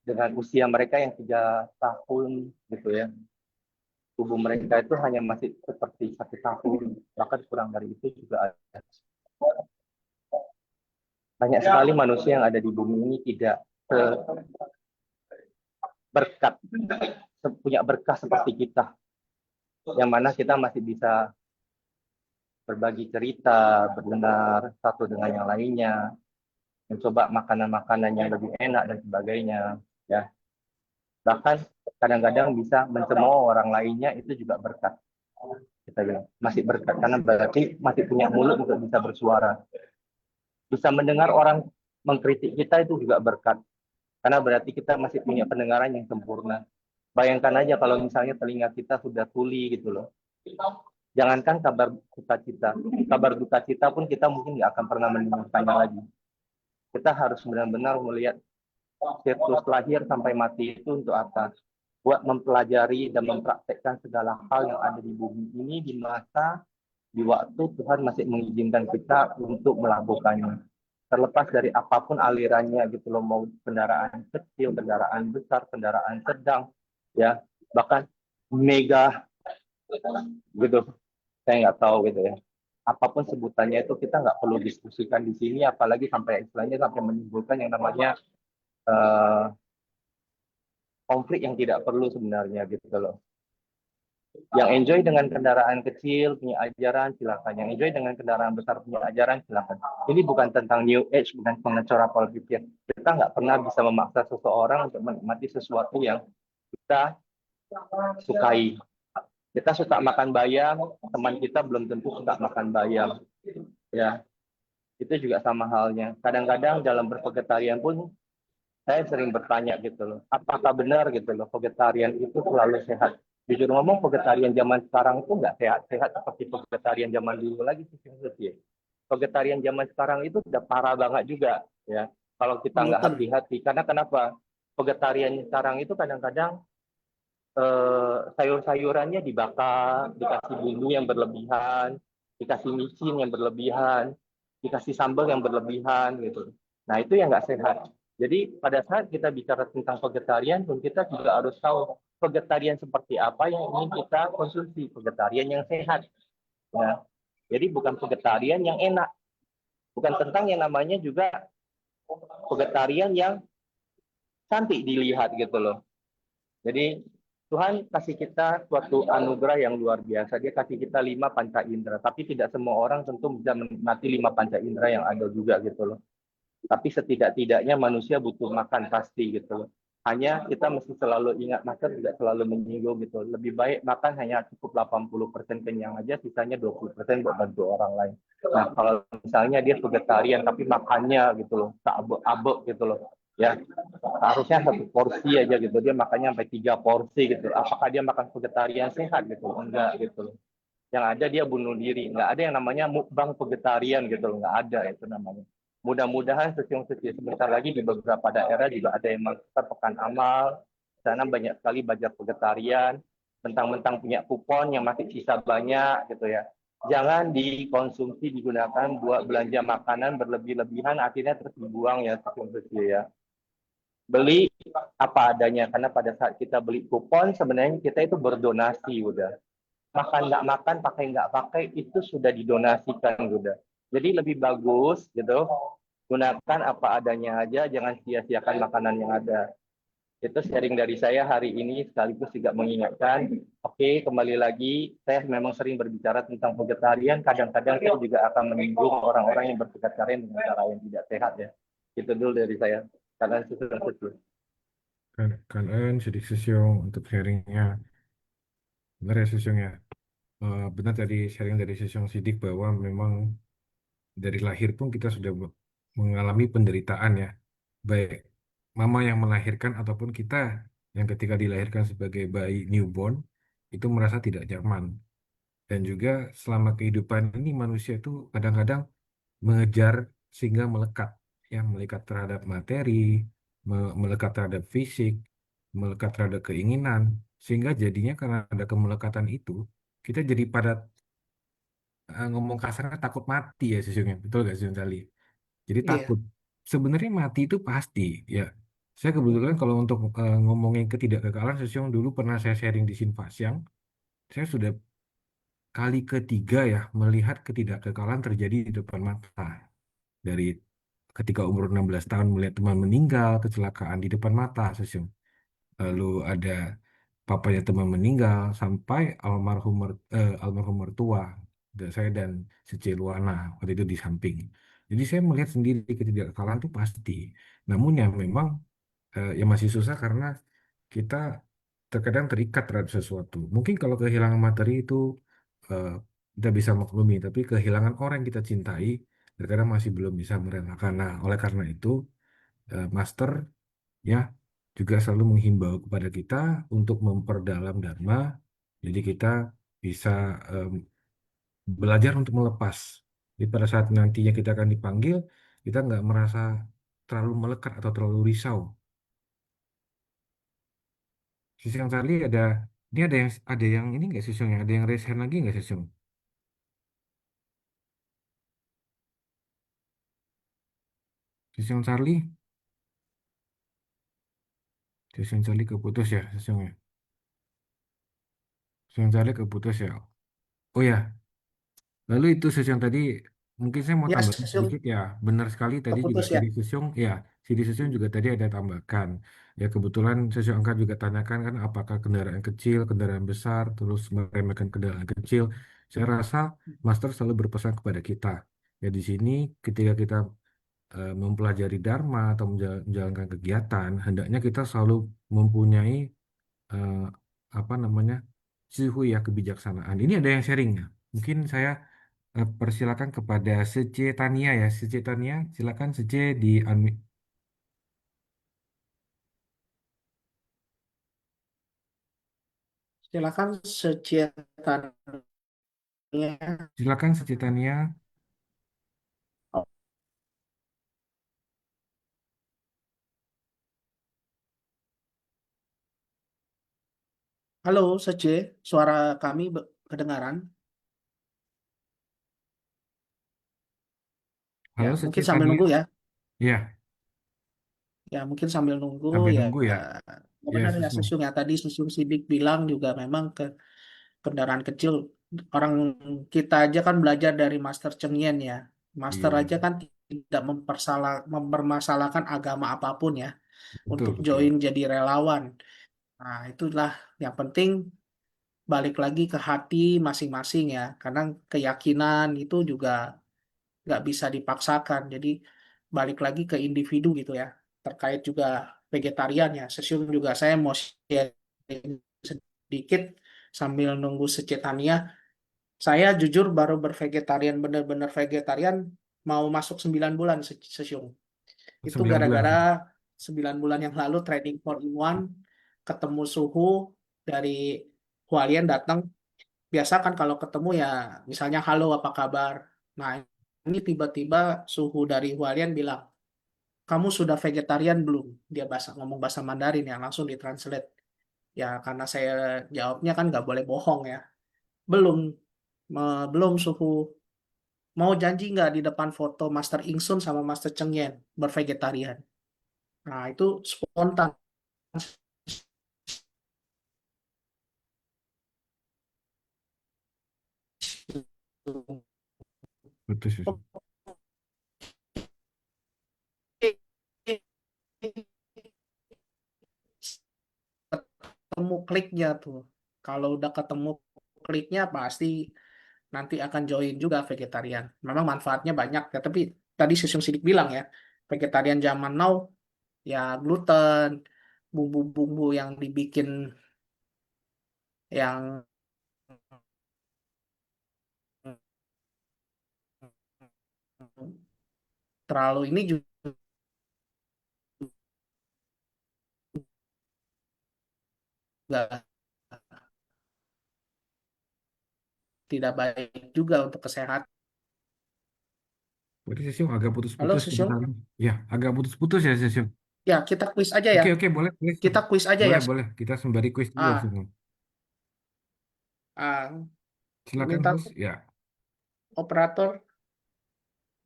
Dengan usia mereka yang 3 tahun gitu ya, tubuh mereka itu hanya masih seperti 1 tahun, bahkan kurang dari itu juga ada. Banyak sekali manusia yang ada di bumi ini tidak berkat, punya berkah seperti kita, yang mana kita masih bisa berbagi cerita, berdengar satu dengan yang lainnya, mencoba makanan-makanan yang lebih enak dan sebagainya, ya. Bahkan kadang-kadang bisa mencemooh orang lainnya, itu juga berkat. Kita bilang masih berkat karena berarti masih punya mulut untuk bisa bersuara. Bisa mendengar orang mengkritik kita itu juga berkat. Karena berarti kita masih punya pendengaran yang sempurna. Bayangkan aja kalau misalnya telinga kita sudah tuli gitu loh. Jangankan kabar sukacita, kabar duka cita pun kita mungkin nggak akan pernah mendengarkannya lagi. Kita harus benar-benar melihat siklus lahir sampai mati itu untuk apa? Buat mempelajari dan mempraktekkan segala hal yang ada di bumi ini di masa, di waktu Tuhan masih mengizinkan kita untuk melakukannya. Terlepas dari apapun alirannya gitu loh, mau kendaraan kecil, kendaraan besar, kendaraan sedang, ya bahkan mega gitu. Saya nggak tahu gitu ya. Apapun sebutannya itu kita nggak perlu diskusikan di sini, apalagi sampai istilahnya sampai menimbulkan yang namanya konflik yang tidak perlu sebenarnya gitu loh. Yang enjoy dengan kendaraan kecil punya ajaran silakan. Yang enjoy dengan kendaraan besar punya ajaran silakan. Ini bukan tentang new age, bukan pengacara politik ya. Kita nggak pernah bisa memaksa seseorang untuk menikmati sesuatu yang kita sukai. Kita suka makan bayam, teman kita belum tentu suka makan bayam. Ya, itu juga sama halnya. Kadang-kadang dalam bervegetarian pun saya sering bertanya gitu loh, apakah benar gitu loh vegetarian itu selalu sehat? Jujur ngomong, vegetarian zaman sekarang itu nggak sehat-sehat seperti vegetarian zaman dulu lagi sih. Vegetarian zaman sekarang itu udah parah banget juga ya. Kalau kita nggak Punten. hati-hati, karena kenapa? Vegetarian sekarang itu kadang-kadang sayur-sayurannya dibakar, dikasih bumbu yang berlebihan, dikasih micin yang berlebihan, dikasih sambal yang berlebihan gitu. Nah itu yang nggak sehat. Jadi pada saat kita bicara tentang vegetarian, pun kita juga harus tahu vegetarian seperti apa yang ingin kita konsumsi, vegetarian yang sehat. Nah, jadi bukan vegetarian yang enak, bukan tentang yang namanya juga vegetarian yang cantik dilihat gitu loh. Jadi Tuhan kasih kita suatu anugerah yang luar biasa. Dia kasih kita 5 panca indera. Tapi tidak semua orang tentu bisa menikmati 5 panca indera yang ada juga gitu loh. Tapi setidak-tidaknya manusia butuh makan pasti gitu loh. Hanya kita mesti selalu ingat, makan tidak selalu menyinggung gitu. Lebih baik makan hanya cukup 80% kenyang aja, sisanya 20% buat bantu orang lain. Nah, kalau misalnya dia vegetarian tapi makannya gitu loh, tak abek-abek gitu loh. Ya, harusnya 1 porsi aja gitu, dia makannya sampai 3 porsi gitu. Apakah dia makan vegetarian sehat gitu? Enggak gitu loh. Yang ada dia bunuh diri. Enggak ada yang namanya mukbang vegetarian gitu loh, enggak ada itu namanya. Mudah-mudahan sesiung-sesiung sebentar lagi di beberapa daerah juga ada yang melakukan pekan amal. Di sana banyak sekali belajar vegetarian, mentang-mentang punya kupon yang masih sisa banyak gitu ya. Jangan dikonsumsi digunakan buat belanja makanan berlebih-lebihan, akhirnya terus dibuang ya sesiung-sesiung ya. Beli apa adanya, karena pada saat kita beli kupon sebenarnya kita itu berdonasi udah. Makan nggak makan, pakai nggak pakai, itu sudah didonasikan udah. Jadi lebih bagus gitu, gunakan apa adanya aja, jangan sia-siakan makanan yang ada. Itu sharing dari saya hari ini, sekaligus juga mengingatkan, oke, kembali lagi, saya memang sering berbicara tentang vegetarian, kadang-kadang saya juga akan menyinggung orang-orang yang bervegetarian dengan cara yang tidak sehat ya. Itu dulu dari saya. Karena sesuatu. Kan sedikit sesiung untuk sharingnya. Benar ya sesiung ya. Benar tadi sharing dari sesiung sidik bahwa memang dari lahir pun kita sudah mengalami penderitaan ya. Baik mama yang melahirkan ataupun kita yang ketika dilahirkan sebagai bayi newborn itu merasa tidak nyaman. Dan juga selama kehidupan ini manusia itu kadang-kadang mengejar sehingga melekat, ya melekat terhadap materi, melekat terhadap fisik, melekat terhadap keinginan, sehingga jadinya karena ada kemelekatan itu kita jadi pada ngomong kasarnya takut mati ya sesungguhnya, betul gak sih Sali? Jadi Iya. takut. Sebenarnya mati itu pasti, ya. Saya kebetulan kalau untuk ngomongin ketidakkekalan, sesungguhnya dulu pernah saya sharing di Sinfasiang, saya sudah kali ketiga ya melihat ketidakkekalan terjadi di depan mata. Dari ketika umur 16 tahun melihat teman meninggal, kecelakaan di depan mata, sesungguhnya. Lalu ada papanya teman meninggal sampai almarhum mertua saya dan Luana waktu itu di samping. Jadi saya melihat sendiri ketidakkekalan itu pasti. Namun yang memang ya masih susah karena kita terkadang terikat terhadap sesuatu. Mungkin kalau kehilangan materi itu eh, kita bisa maklumi, tapi kehilangan orang yang kita cintai terkadang masih belum bisa merelakan. Nah, oleh karena itu, Master ya juga selalu menghimbau kepada kita untuk memperdalam Dharma. Jadi kita bisa belajar untuk melepas. Jadi pada saat nantinya kita akan dipanggil, kita nggak merasa terlalu melekat atau terlalu risau. Sisi yang tadi ini ada yang ini nggak sisungnya? Ada yang raise hand lagi nggak sisung? Sisi yang Charlie, sisi yang Charlie keputus ya sisungnya. Sisi yang Charlie keputus ya. Oh ya, lalu itu sesi yang tadi mungkin saya mau Ya, tambahin Sesiung sedikit ya. Benar sekali tadi juga keputus ya. dari Sesiung ya. Sidi Susyong juga tadi ada tambahkan. Ya kebetulan Susyong angkat juga tanyakan kan apakah kendaraan kecil, kendaraan besar, terus meremehkan kendaraan kecil. Saya rasa Master selalu berpesan kepada kita. Ya di sini ketika kita mempelajari Dharma atau menjalankan kegiatan, hendaknya kita selalu mempunyai eh, apa namanya suhu ya kebijaksanaan. Ini ada yang sharing ya. Mungkin saya persilakan kepada Sece Tania ya. Sece Tania, silakan Sece di Silakan secetannya. silakan Sece Tania. Halo, Sece, suara kami kedengaran? Ya, Halo Sece mungkin sambil Tania. nunggu ya. Ya, Ya, mungkin sambil nunggu sambil ya. nunggu ya. Ya Ya, benar ya, Susyong. Susung ya. Tadi Susung Sidik bilang juga memang ke kendaraan kecil. Orang kita aja kan belajar dari Master Cheng Yen ya. Master Iya, aja kan tidak mempermasalahkan agama apapun ya. betul Untuk betul. join jadi relawan. Nah, itulah yang penting balik lagi ke hati masing-masing ya. Karena keyakinan itu juga nggak bisa dipaksakan. Jadi balik lagi ke individu gitu ya. Terkait juga vegetarian ya. Sesium juga saya mau share sedikit sambil nunggu secetannya. Saya jujur baru bervegetarian, bener-bener vegetarian mau masuk 9 bulan sesium. Itu 9 bulan. gara-gara 9 bulan yang lalu training 4-in-1 ketemu suhu dari Hualien datang. Biasa kan kalau ketemu ya misalnya halo apa kabar. Nah ini tiba-tiba suhu dari Hualien bilang, kamu sudah vegetarian belum? Dia ngomong bahasa Mandarin ya, langsung ditranslate. Ya karena saya jawabnya kan nggak boleh bohong ya. Belum, belum suhu. Mau janji nggak di depan foto Master Ingsun sama Master Cheng Yen bervegetarian? Nah itu spontan. Betul Susyong. Ketemu kliknya tuh. Kalau udah ketemu kliknya pasti nanti akan join juga vegetarian. Memang manfaatnya banyak ya, tapi tadi Susung Sidik bilang ya, vegetarian zaman now ya gluten, bumbu-bumbu yang dibikin yang terlalu ini juga tidak baik juga untuk kesehatan. Berarti Susyong agak Halo putus-putus Susung, sebentar. Ya, agak putus-putus ya Susyong. ya kita kuis aja ya. Oke oke boleh boleh Kita kuis aja ya. boleh boleh kita sembari kuis dulu Ah, Susyong. ah, Silakan minta host ya. operator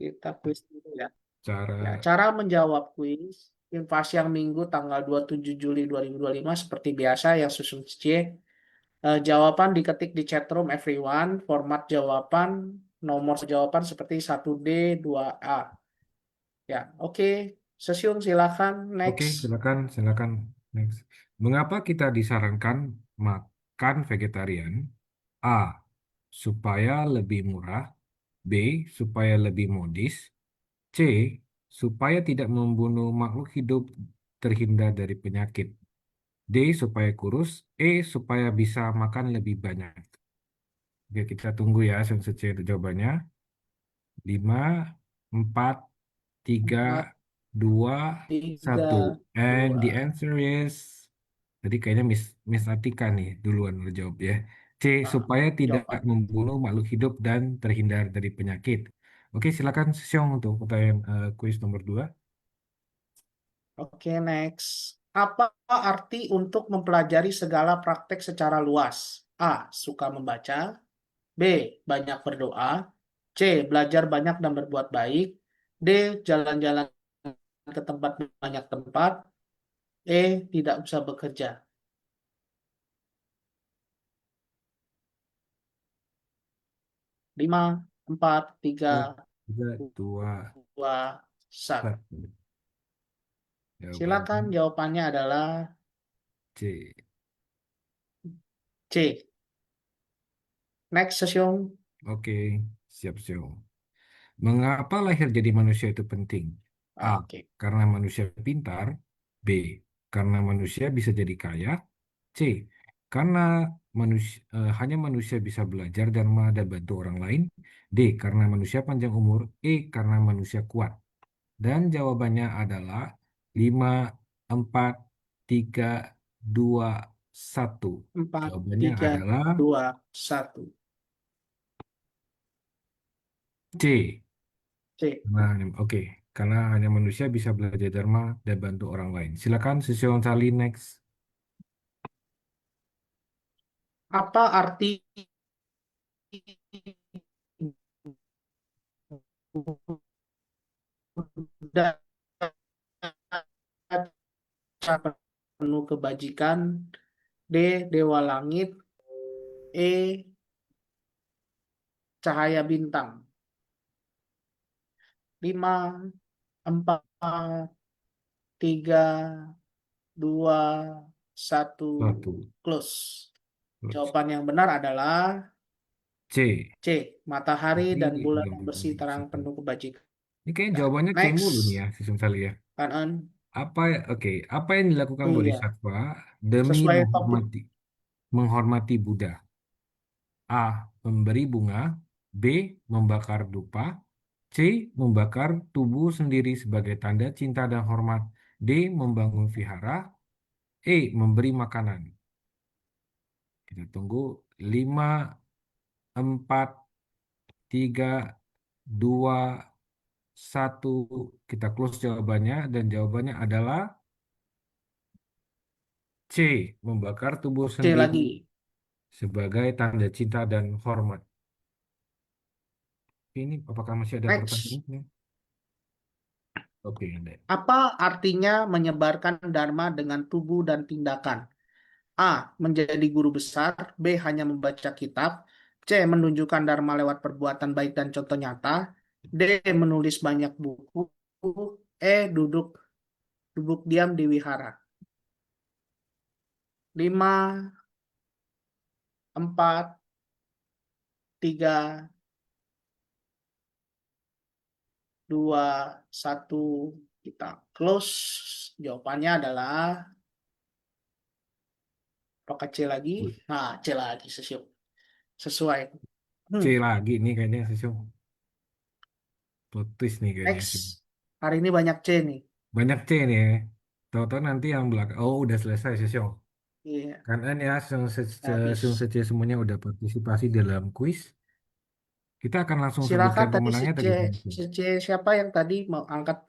kita kuis dulu ya. Ya, Cara cara menjawab kuis Invasi yang Minggu tanggal 27 Juli 2025 seperti biasa yang susun C. Jawaban diketik di chatroom everyone. Format jawaban, nomor jawaban seperti 1D, 2A. Ya, oke. Sesium silakan oke, next. silakan, silakan. Next. Mengapa kita disarankan makan vegetarian? A. Supaya lebih murah. B. Supaya lebih modis. C. Supaya tidak membunuh makhluk hidup terhindar dari penyakit. D. Supaya kurus. E. Supaya bisa makan lebih banyak. Oke, kita tunggu ya sensasi jawabannya. 5, 4, 3, 4, 2, 1. 3, And the 2. answer is tadi kayaknya Miss Atika nih duluan menjawab ya. C. Nah, Supaya tidak jawaban. membunuh makhluk hidup dan terhindar dari penyakit. Oke, silakan Syong untuk pertanyaan kuis nomor 2. Oke, next. Apa arti untuk mempelajari segala praktek secara luas? A. Suka membaca. B. Banyak berdoa. C. Belajar banyak dan berbuat baik. D. Jalan-jalan ke tempat banyak tempat. E. Tidak usah bekerja. 5, 4, 3, 3, 2, 2, 1. 1. Silakan Jawabannya jawabannya adalah C. C. Next, Sesyong. Oke, siap siap. Mengapa lahir jadi manusia itu penting? A. Oke. Karena manusia pintar. B. Karena manusia bisa jadi kaya. C. Karena hanya manusia bisa belajar dan bantu orang lain. D. Karena manusia panjang umur. E. Karena manusia kuat. Dan jawabannya adalah 5, 4, 3, 2, 1. 4, Jawabannya 3, adalah 2, 1. C. C. Nah, oke. Karena hanya manusia bisa belajar dharma dan bantu orang lain. Silakan, Susion Sali next. Apa arti Buddha penuh kebajikan? D. Dewa langit. E. Cahaya bintang. 5, 4, 3, 2, 1. 1. Close. Jawaban yang benar adalah C. C. Matahari Jadi, dan bulan yang belum bersih terang satu. penuh kebajikan. Ini kayaknya jawabannya C Next. mulu nih ya, Susion Sali ya. Kanan. Apa yang dilakukan Iya. Bodhisattva demi Sesuai topik. menghormati Buddha? A. Memberi bunga. B. Membakar dupa. C. Membakar tubuh sendiri sebagai tanda cinta dan hormat. D. Membangun vihara. E. Memberi makanan. Kita tunggu. 5, 4, 3, 2, 1. Kita close jawabannya. Dan jawabannya adalah C. Membakar tubuh C sendiri lagi. sebagai tanda cinta dan hormat. Ini apakah masih ada Next. pertanyaannya? Oke, ada. Apa artinya menyebarkan dharma dengan tubuh dan tindakan? A. Menjadi guru besar. B. Hanya membaca kitab. C. Menunjukkan dharma lewat perbuatan baik dan contoh nyata. D. Menulis banyak buku. E. Duduk diam di wihara. 5, 4, 3, 2, 1. Kita close. Jawabannya adalah apakah C lagi? Nah, C lagi sesuai. C lagi nih kayaknya Sisu. Plot twist nih kayaknya. Next. Hari ini banyak C nih. Banyak C nih ya. Tahu-tahu nanti yang belakang. Oh, udah selesai Sisu. Iya, Kan ya, habis. saja semuanya udah partisipasi dalam kuis. Kita akan langsung Silakan sebutkan tadi pemenangnya si tadi. C siapa yang tadi mau angkat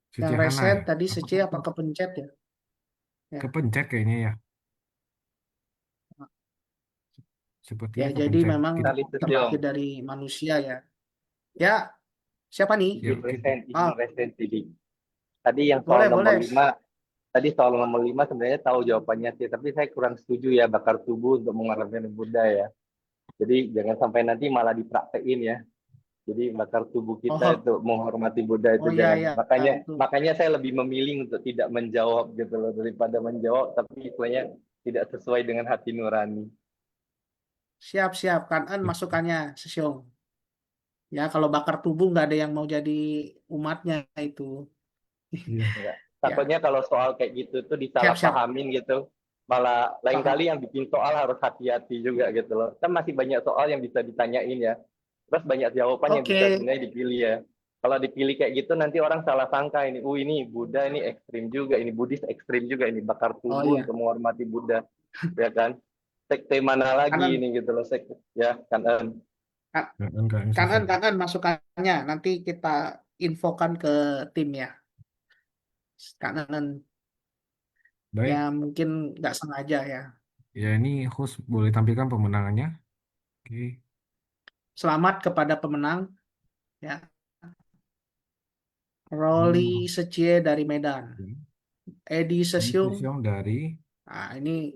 Si yang C Hana reset ya. tadi si Apa C apa kepencet ya? Ya. kepencet kayaknya ya. Ya, Sepertinya jadi kepencet. memang Kita, Kali terlahir Sesyong. dari manusia ya. Ya, siapa nih? yuk, Ah, Izin resen Sidi. Tadi yang boleh, soal nomor boleh. 5, tadi soal nomor 5 sebenarnya tahu jawabannya sih, tapi saya kurang setuju ya bakar tubuh untuk menghormati Buddha ya. Jadi jangan sampai nanti malah dipraktekin ya. Jadi bakar tubuh kita Oh, untuk menghormati Buddha itu oh ya, jangan. ya, itu. Makanya saya lebih memilih untuk tidak menjawab gitu loh daripada menjawab tapi istilahnya tidak sesuai dengan hati nurani. Siap, Kanan masukannya, Sesyong. Ya, kalau bakar tubuh nggak ada yang mau jadi umatnya itu. iya. Enggak. Ya, Takutnya kalau soal kayak gitu tuh siap. disalahpahamin gitu. Malah lain Paham. kali yang bikin soal harus hati-hati juga gitu loh. Kan masih banyak soal yang bisa ditanyain ya. Terus banyak jawaban yang bisa Oke, sebenarnya dipilih ya. Kalau dipilih kayak gitu nanti orang salah sangka ini. Ini Buddha ini ekstrim juga, ini Buddhis ekstrim juga, ini bakar oh tubuh iya. untuk menghormati Buddha, ya kan? Sekte mana lagi Kanan, ini gitu loh sekte ya kan? Ka- Kan Sisu. kanan masukannya. Nanti kita infokan ke tim ya. Kanan ya Baik. mungkin nggak sengaja ya. Ya ini host boleh tampilkan pemenangannya. Oke. Selamat kepada pemenang ya. Roli Oh, Secie dari Medan. ya. Edi Ini Sesyung. Sisyong dari Nah, ini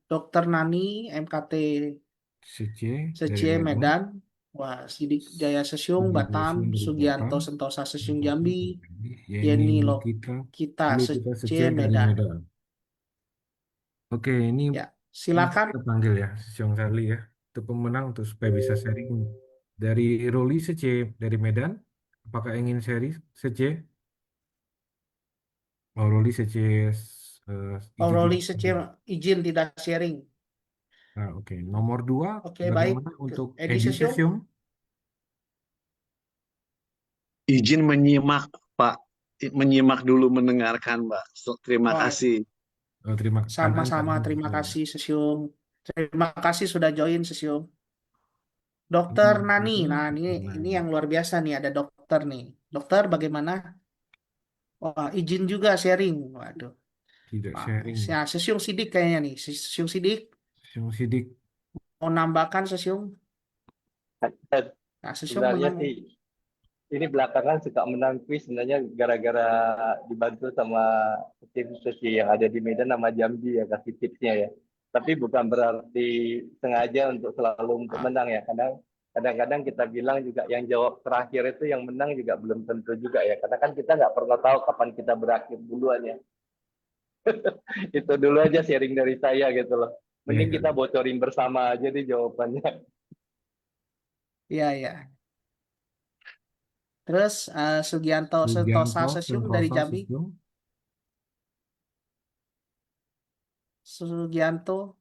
Dokter Nani MKT Sece dari Secie Medan. Medan. Wah, Sidik Jaya Sesiung Sidik Batam, Sesiung dari Sugianto Batam, Sentosa Sesiung Bupati Jambi, Jambi, Yeni Yeni Lukita, Lokita Lukita Sece Sece dari Medan. Medan. Oke, Ya, ini silakan. kita panggil ya, Seong Charlie ya, untuk pemenang untuk supaya bisa sharing dari Roli Sece dari Medan. Apakah ingin sharing Sece? Oh, Roli Sece izin Aureli tidak Sece sharing. izin tidak sharing. Nah, oke. Nomor 2, Oke, baik. bagaimana untuk Edi Edi Sesiung. Sesium? Izin menyimak, Pak. Menyimak dulu mendengarkan, Pak. Terima Oh, kasih. Oh, terima keadaan sama-sama. keadaan Terima sesuai. kasih Sesiung. Terima kasih sudah join Sesiung. Oke, Dokter Nani. itu Nah, ini yang luar biasa nih, ada dokter nih. Dokter bagaimana? Wah, izin juga sharing. Waduh. tidak Wah, sharing. ya, Sesiung Sidik kayaknya nih. Sesiung Sidik Sesium sidik. mau nambahkan Sesiung. Nah, Sesiung Sebenarnya menang. sih ini belakangan suka menang kuis sebenarnya gara-gara dibantu sama tim sesi yang ada di Medan sama Jambi ya kasih tipsnya ya. Tapi bukan berarti sengaja untuk selalu untuk menang ya. Kadang-kadang kita bilang juga yang jawab terakhir itu yang menang juga belum tentu juga ya. Karena kan kita nggak pernah tahu kapan kita berakhir duluan ya. Itu dulu aja sharing dari saya gitu loh. Mending Ya, kita bocorin bersama aja deh jawabannya. Iya, iya. Terus Sugianto Sentosa Sugianto Sesiung dari Sentosa Jambi. Sesium. Sugianto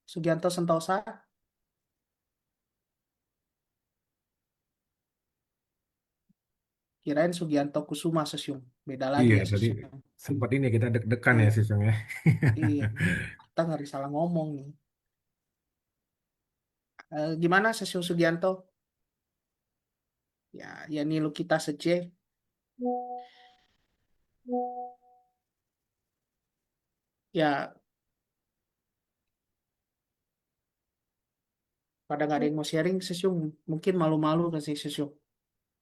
Sugianto Sentosa. Kirain Sugianto Kusuma Sesiung. Beda lagi Iya, ya tadi Sesiung. sempat ini kita deg-degan ya Iya, Sesium ya. iya. Kita ngeri salah ngomong nih. Gimana Sesiung Sugianto? Ya, ya nih kita Sece. Ya, pada nggak ada yang mau sharing Sesiung. Mungkin malu-malu kasih Sesiung.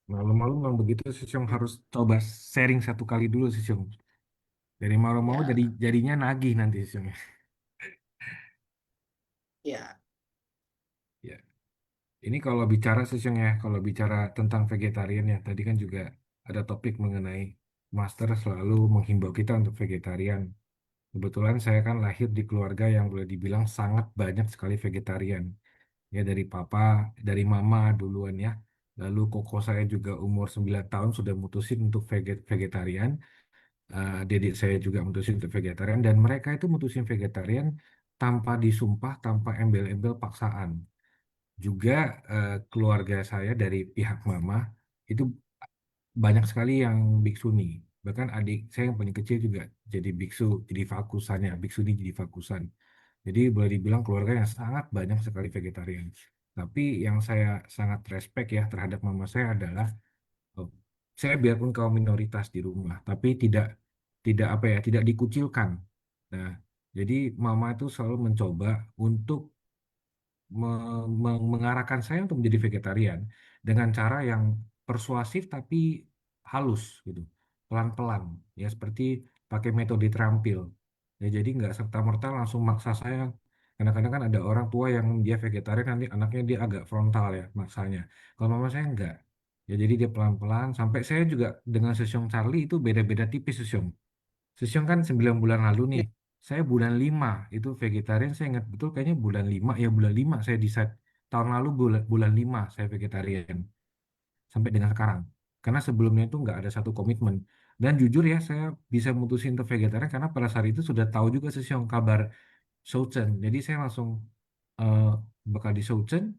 Malu-malu memang begitu Sesium harus coba sharing satu kali dulu Sesium. Dari malu-malu Ya, jadinya nagih nanti Sesium ya. ya, Ya. Ini kalau bicara Sesium ya, kalau bicara tentang vegetarian ya, tadi kan juga ada topik mengenai Master selalu menghimbau kita untuk vegetarian. Kebetulan saya kan lahir di keluarga yang boleh dibilang sangat banyak sekali vegetarian. Ya dari papa, dari mama duluan ya. Lalu koko saya juga umur 9 tahun sudah mutusin untuk vegetarian. Adik saya juga mutusin untuk vegetarian. Dan mereka itu mutusin vegetarian tanpa disumpah, tanpa embel-embel paksaan. Juga keluarga saya dari pihak mama itu banyak sekali yang biksuni. Bahkan adik saya yang paling kecil juga jadi biksu, jadi fakusannya, biksuni jadi fakusan. Jadi boleh dibilang keluarga yang sangat banyak sekali vegetarian. Tapi yang saya sangat respect ya terhadap mama saya adalah oh, saya biarpun kaum minoritas di rumah, tapi tidak tidak apa ya, tidak dikucilkan. Nah, jadi mama itu selalu mencoba untuk mengarahkan saya untuk menjadi vegetarian dengan cara yang persuasif tapi halus gitu, pelan-pelan ya seperti pakai metode terampil. Ya jadi nggak serta-merta langsung maksa saya. Kadang-kadang kan ada orang tua yang dia vegetarian nanti anaknya dia agak frontal ya maksanya. Kalau mama saya enggak. Ya jadi dia pelan-pelan sampai saya juga dengan Sesiong Charlie itu beda-beda tipis Sesiong. Sesiong kan 9 bulan lalu nih. ya, Saya bulan 5 itu vegetarian. Saya ingat betul kayaknya bulan 5 ya bulan 5 saya decide. Tahun lalu bulan 5 saya vegetarian. Sampai dengan sekarang. Karena sebelumnya itu nggak ada satu komitmen. Dan jujur ya saya bisa mutusin untuk vegetarian karena pada saat itu sudah tahu juga Sesiong kabar Shouchen. Jadi saya langsung eh, bakal di Shouchen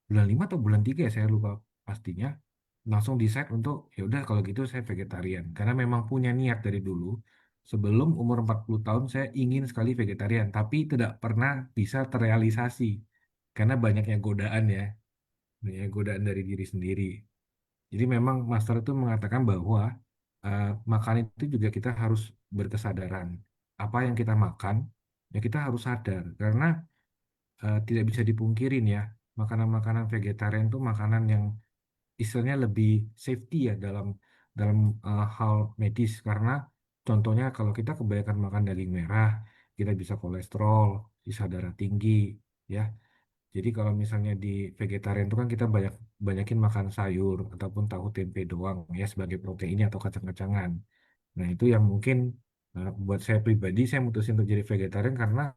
bulan 5 atau bulan 3 ya saya lupa pastinya. Langsung decide untuk ya udah kalau gitu saya vegetarian. Karena memang punya niat dari dulu. Sebelum umur 40 tahun saya ingin sekali vegetarian. Tapi tidak pernah bisa terrealisasi. Karena banyaknya godaan ya. Banyaknya godaan dari diri sendiri. Jadi memang Master itu mengatakan bahwa makan itu juga kita harus berkesadaran. Apa yang kita makan, ya kita harus sadar. Karena tidak bisa dipungkirin ya, makanan-makanan vegetarian itu makanan yang istilahnya lebih safety ya dalam dalam hal medis karena contohnya kalau kita kebanyakan makan daging merah kita bisa kolesterol, bisa darah tinggi ya. Jadi kalau misalnya di vegetarian itu kan kita banyakin makan sayur ataupun tahu tempe doang ya sebagai proteinnya atau kacang-kacangan. Nah, itu yang mungkin buat saya pribadi saya mutusin untuk jadi vegetarian karena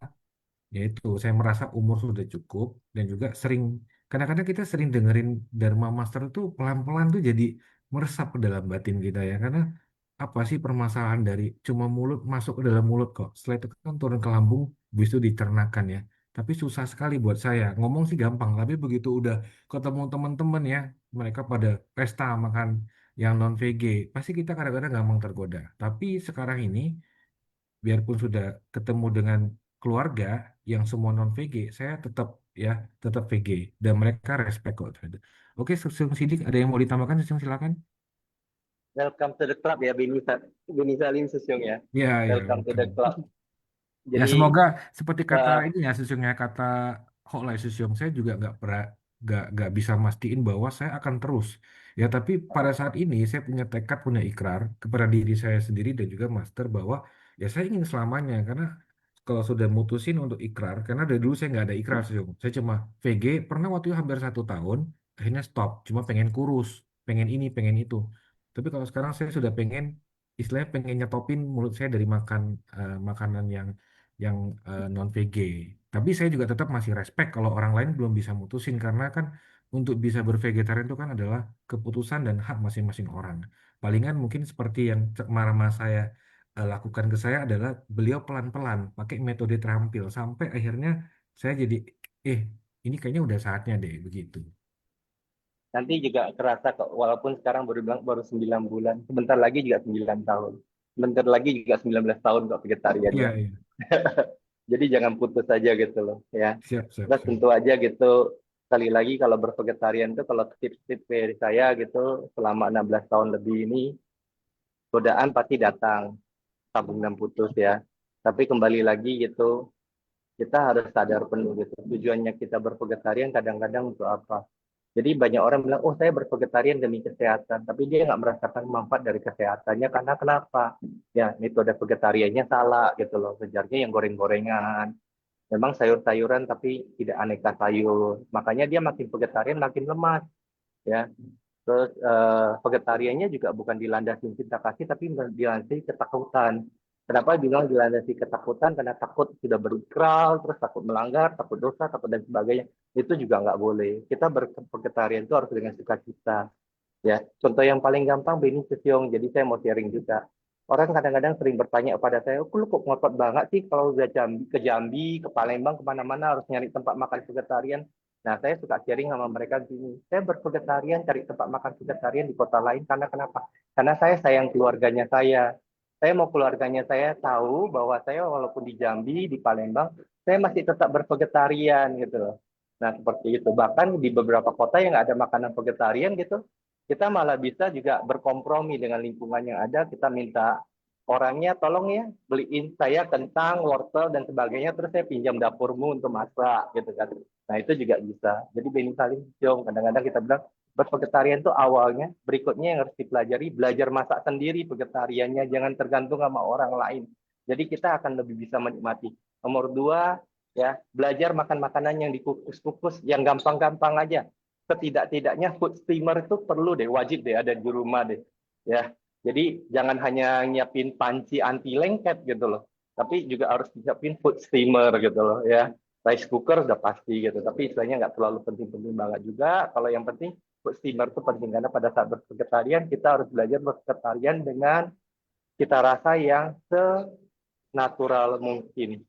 yaitu saya merasa umur sudah cukup dan juga sering kadang-kadang kita sering dengerin Dharma Master itu pelan-pelan tuh jadi meresap ke dalam batin kita ya karena apa sih permasalahan dari cuma mulut masuk ke dalam mulut kok setelah itu kan turun ke lambung habis itu dicernakan ya tapi susah sekali buat saya ngomong sih gampang tapi begitu udah ketemu teman-teman ya mereka pada pesta makan yang non VG pasti kita kadang-kadang gampang tergoda tapi sekarang ini biarpun sudah ketemu dengan keluarga yang semua non VG, saya tetap ya tetap VG dan mereka respect kok terhadap. Oke, Sung Sidik ada yang mau ditambahkan, Sung silakan. Welcome to the club ya, Beni Salim Susyung ya. Ya, ya, Welcome to the welcome. club. Ya Jadi semoga seperti kata eh, ini ya Susungnya kata Hoklai Susyong saya juga nggak pernah nggak bisa mastiin bahwa saya akan terus ya tapi pada saat ini saya punya tekad punya ikrar kepada diri saya sendiri dan juga master bahwa ya saya ingin selamanya karena kalau sudah mutusin untuk ikrar karena dari dulu saya nggak ada ikrar Susyong saya cuma VG pernah waktu itu hampir 1 tahun akhirnya stop cuma pengen kurus pengen ini pengen itu tapi kalau sekarang saya sudah pengen istilahnya pengen nyetopin mulut saya dari makan makanan yang non VG. Tapi saya juga tetap masih respect kalau orang lain belum bisa mutusin karena kan untuk bisa bervegetarian itu kan adalah keputusan dan hak masing-masing orang. Palingan mungkin seperti yang Cek Marama saya lakukan ke saya adalah beliau pelan-pelan pakai metode terampil sampai akhirnya saya jadi ini kayaknya udah saatnya deh begitu. nanti juga kerasa kok, walaupun sekarang baru bilang baru 9 bulan, sebentar lagi juga 9 tahun. Sebentar lagi juga 19 tahun kok vegetarian Iya, ya. iya. Jadi jangan putus aja gitu loh ya. Siap, siap, Terus siap. tentu aja gitu, sekali lagi kalau bervegetarian tuh kalau tips-tips dari saya gitu, selama 16 tahun lebih ini, godaan pasti datang, tabung dan putus ya. Tapi kembali lagi gitu, kita harus sadar penuh gitu. Tujuannya kita bervegetarian kadang-kadang untuk apa? Jadi banyak orang bilang, oh saya bervegetarian demi kesehatan, tapi dia nggak merasakan manfaat dari kesehatannya karena kenapa? Ya metode vegetariannya salah gitu loh. Sejarnya yang goreng-gorengan, memang sayur-sayuran tapi tidak aneka sayur. Makanya dia makin vegetarian makin lemas ya. Terus vegetariannya juga bukan dilandasi cinta kasih tapi dilandasi ketakutan. Kenapa bilang dilandasi ketakutan? Karena takut sudah berikrar, terus takut melanggar, takut dosa, takut dan sebagainya. Itu juga nggak boleh. Kita bervegetarian itu harus dengan sukacita. Ya, contoh yang paling gampang Beni Susyong. Jadi saya mau sharing juga. Orang kadang-kadang sering bertanya kepada saya, oh, lu kok ngotot banget sih kalau udah Jambi, ke Palembang, kemana-mana harus nyari tempat makan vegetarian. Nah, saya suka sharing sama mereka gini, saya bervegetarian, cari tempat makan vegetarian di kota lain, karena kenapa? Karena saya sayang keluarganya saya. Saya mau keluarganya saya tahu bahwa saya walaupun di Jambi, di Palembang, saya masih tetap bervegetarian gitu loh. Nah, seperti itu. Bahkan di beberapa kota yang nggak ada makanan vegetarian gitu, kita malah bisa juga berkompromi dengan lingkungan yang ada. Kita minta orangnya, tolong ya beliin saya kentang, wortel dan sebagainya, terus saya pinjam dapurmu untuk masak gitu kan. Nah itu juga bisa. Jadi Beni Salim Jong, kadang-kadang kita bilang bervegetarian itu awalnya, berikutnya yang harus dipelajari, belajar masak sendiri vegetariannya, jangan tergantung sama orang lain. Jadi kita akan lebih bisa menikmati. Nomor 2, ya belajar makan makanan yang dikukus-kukus, yang gampang-gampang aja. Setidak-tidaknya food steamer itu perlu deh, wajib deh ada di rumah deh. Ya, jadi jangan hanya nyiapin panci anti lengket gitu loh, tapi juga harus nyiapin food steamer gitu loh ya. Rice cooker udah pasti gitu, tapi istilahnya nggak terlalu penting-penting banget juga. Kalau yang penting food steamer itu penting karena pada saat bervegetarian kita harus belajar bervegetarian dengan cita rasa yang senatural mungkin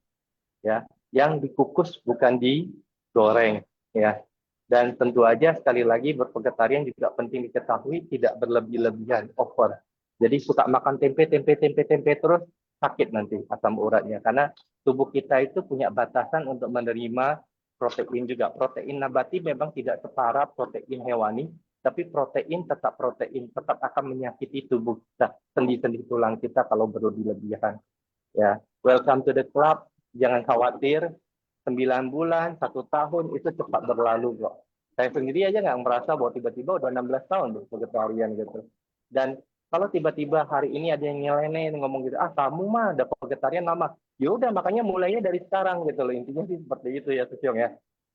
ya, yang dikukus bukan digoreng ya. Dan tentu aja sekali lagi bervegetarian juga penting diketahui tidak berlebih-lebihan, over. Jadi suka makan tempe terus sakit nanti asam uratnya. Karena tubuh kita itu punya batasan untuk menerima protein juga. Protein nabati memang tidak separah protein hewani, tapi protein, tetap akan menyakiti tubuh kita, sendi-sendi tulang kita kalau berlebih-lebihan. Ya, welcome to the club. Jangan khawatir. 9 bulan, 1 tahun itu cepat berlalu kok. Saya sendiri aja nggak merasa bahwa tiba-tiba udah 16 tahun vegetarian gitu. Dan kalau tiba-tiba hari ini ada yang nyeleneh ngomong gitu, kamu mah udah vegetarian lama. Ya udah makanya mulainya dari sekarang gitu loh. Intinya sih seperti itu ya Susyong ya.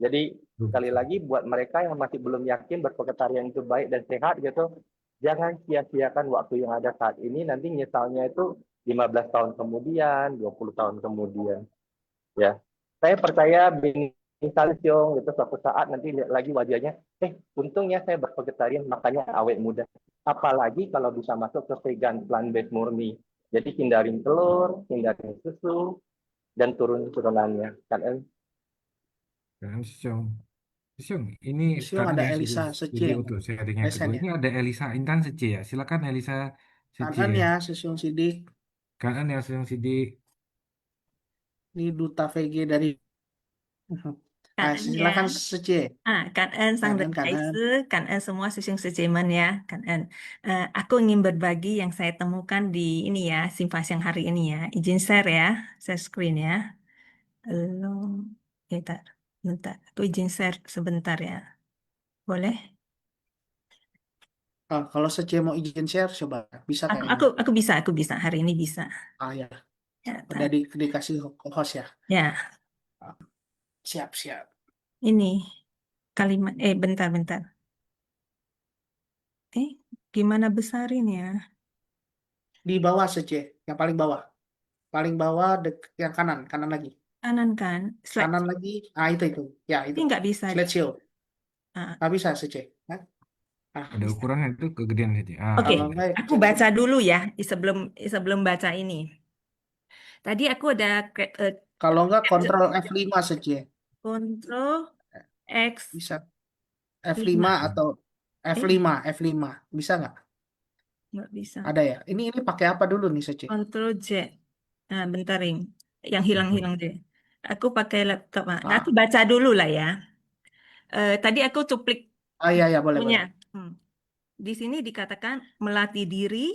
Jadi sekali lagi buat mereka yang masih belum yakin bervegetarian itu baik dan sehat gitu, jangan sia-siakan waktu yang ada saat ini, nanti nyesalnya itu 15 tahun kemudian, 20 tahun kemudian. Ya, saya percaya misalnya Siong gitu suatu saat nanti lihat lagi wajahnya, untungnya saya bervegetarian makanya awet muda. Apalagi kalau bisa masuk ke vegan plant-based murni. Jadi hindarin telur, hindarin susu, dan turunannya. Kan? Kan Siong. Siong, ini Siung kan ada ya Elisa Sidi Secien, untuk sharingnya lesen kedua. ya. Ini ada Elisa Intan Seci ya. Silakan Elisa Seci. Kanan ya, Sesiung Sidik. Kan ya Siong Sidi. Ini duta VG dari. Cảm Nah, ơn silakan nha. Secien. Cảm ơn sang Kanan, dari kanan. cảm ơn semua session sejaman ya, cảm ơn. Aku ingin berbagi yang saya temukan di ini ya, Simfas yang hari ini ya. Izin share ya, share screen ya. Lalu, bentar, bentar. Aku izin share sebentar ya. Boleh? Kalau Secien mau izin share, coba. Bisa kayaknya. Aku bisa. Hari ini bisa. Ya. Ya, Udah dikasih host ya. ya. Siap. Ini kalimat. Bentar. Gimana besarin ya? Di bawah Secien, yang paling bawah. Paling bawah yang kanan lagi. Kanan kan? Slide. Kanan lagi. Itu. Ya, itu. Ini nggak bisa. Slideshow. Ah. Nggak bisa Secien. Ada ukurannya itu kegedean Seci. Oke, Kalau enggak, aku baca dulu ya sebelum baca ini. Tadi aku ada kalau enggak kontrol F5 Secien. Ctrl X Bisa. F5 atau F5. Bisa nggak? nggak bisa. Ada ya? Ini pakai apa dulu nih Secien? Ctrl Z. Nah, bentar, Ring. Yang hilang deh. Aku pakai laptop. Aku baca dulu lah ya. Tadi aku cuplik Iya, boleh. punya. Di sini dikatakan melatih diri,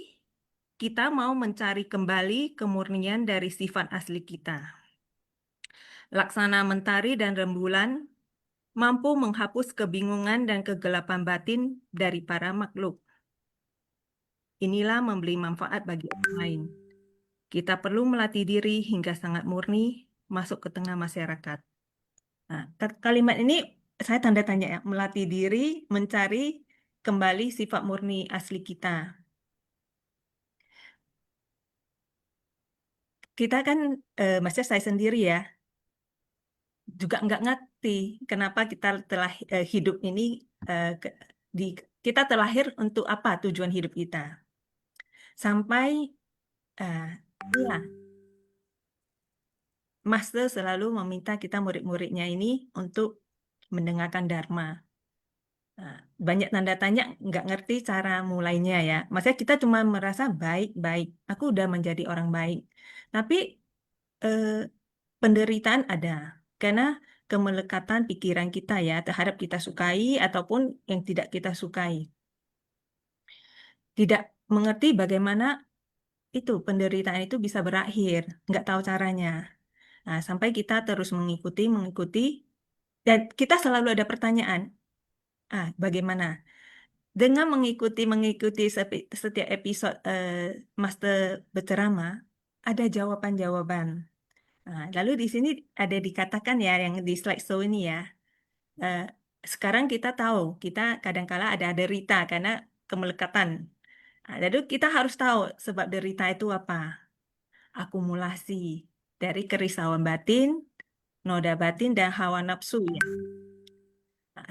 kita mau mencari kembali kemurnian dari sifat asli kita. Laksana mentari dan rembulan mampu menghapus kebingungan dan kegelapan batin dari para makhluk. Inilah memberi manfaat bagi orang lain. Kita perlu melatih diri hingga sangat murni masuk ke tengah masyarakat. Nah, kalimat ini saya tanda tanya ya, melatih diri, mencari kembali sifat murni asli kita. Kita kan, maksudnya saya sendiri ya, juga nggak ngerti kenapa kita telah hidup ini, kita terlahir untuk apa tujuan hidup kita. Sampai, ya, Master selalu meminta kita murid-muridnya ini untuk mendengarkan Dharma. Banyak tanda tanya, nggak ngerti cara mulainya ya. Maksudnya kita cuma merasa baik, aku udah menjadi orang baik. Tapi penderitaan ada. Karena kemelekatan pikiran kita ya, terhadap kita sukai ataupun yang tidak kita sukai. Tidak mengerti bagaimana itu penderitaan itu bisa berakhir, nggak tahu caranya. Nah, sampai kita terus mengikuti, dan kita selalu ada pertanyaan, bagaimana? Dengan mengikuti setiap episode Master berceramah, ada jawaban-jawaban. Lalu di sini ada dikatakan ya, yang di slide show ini ya, sekarang kita tahu, kita kadang-kala ada derita karena kemelekatan. Lalu kita harus tahu sebab derita itu apa. Akumulasi dari kerisauan batin, noda batin, dan hawa nafsu. Ya.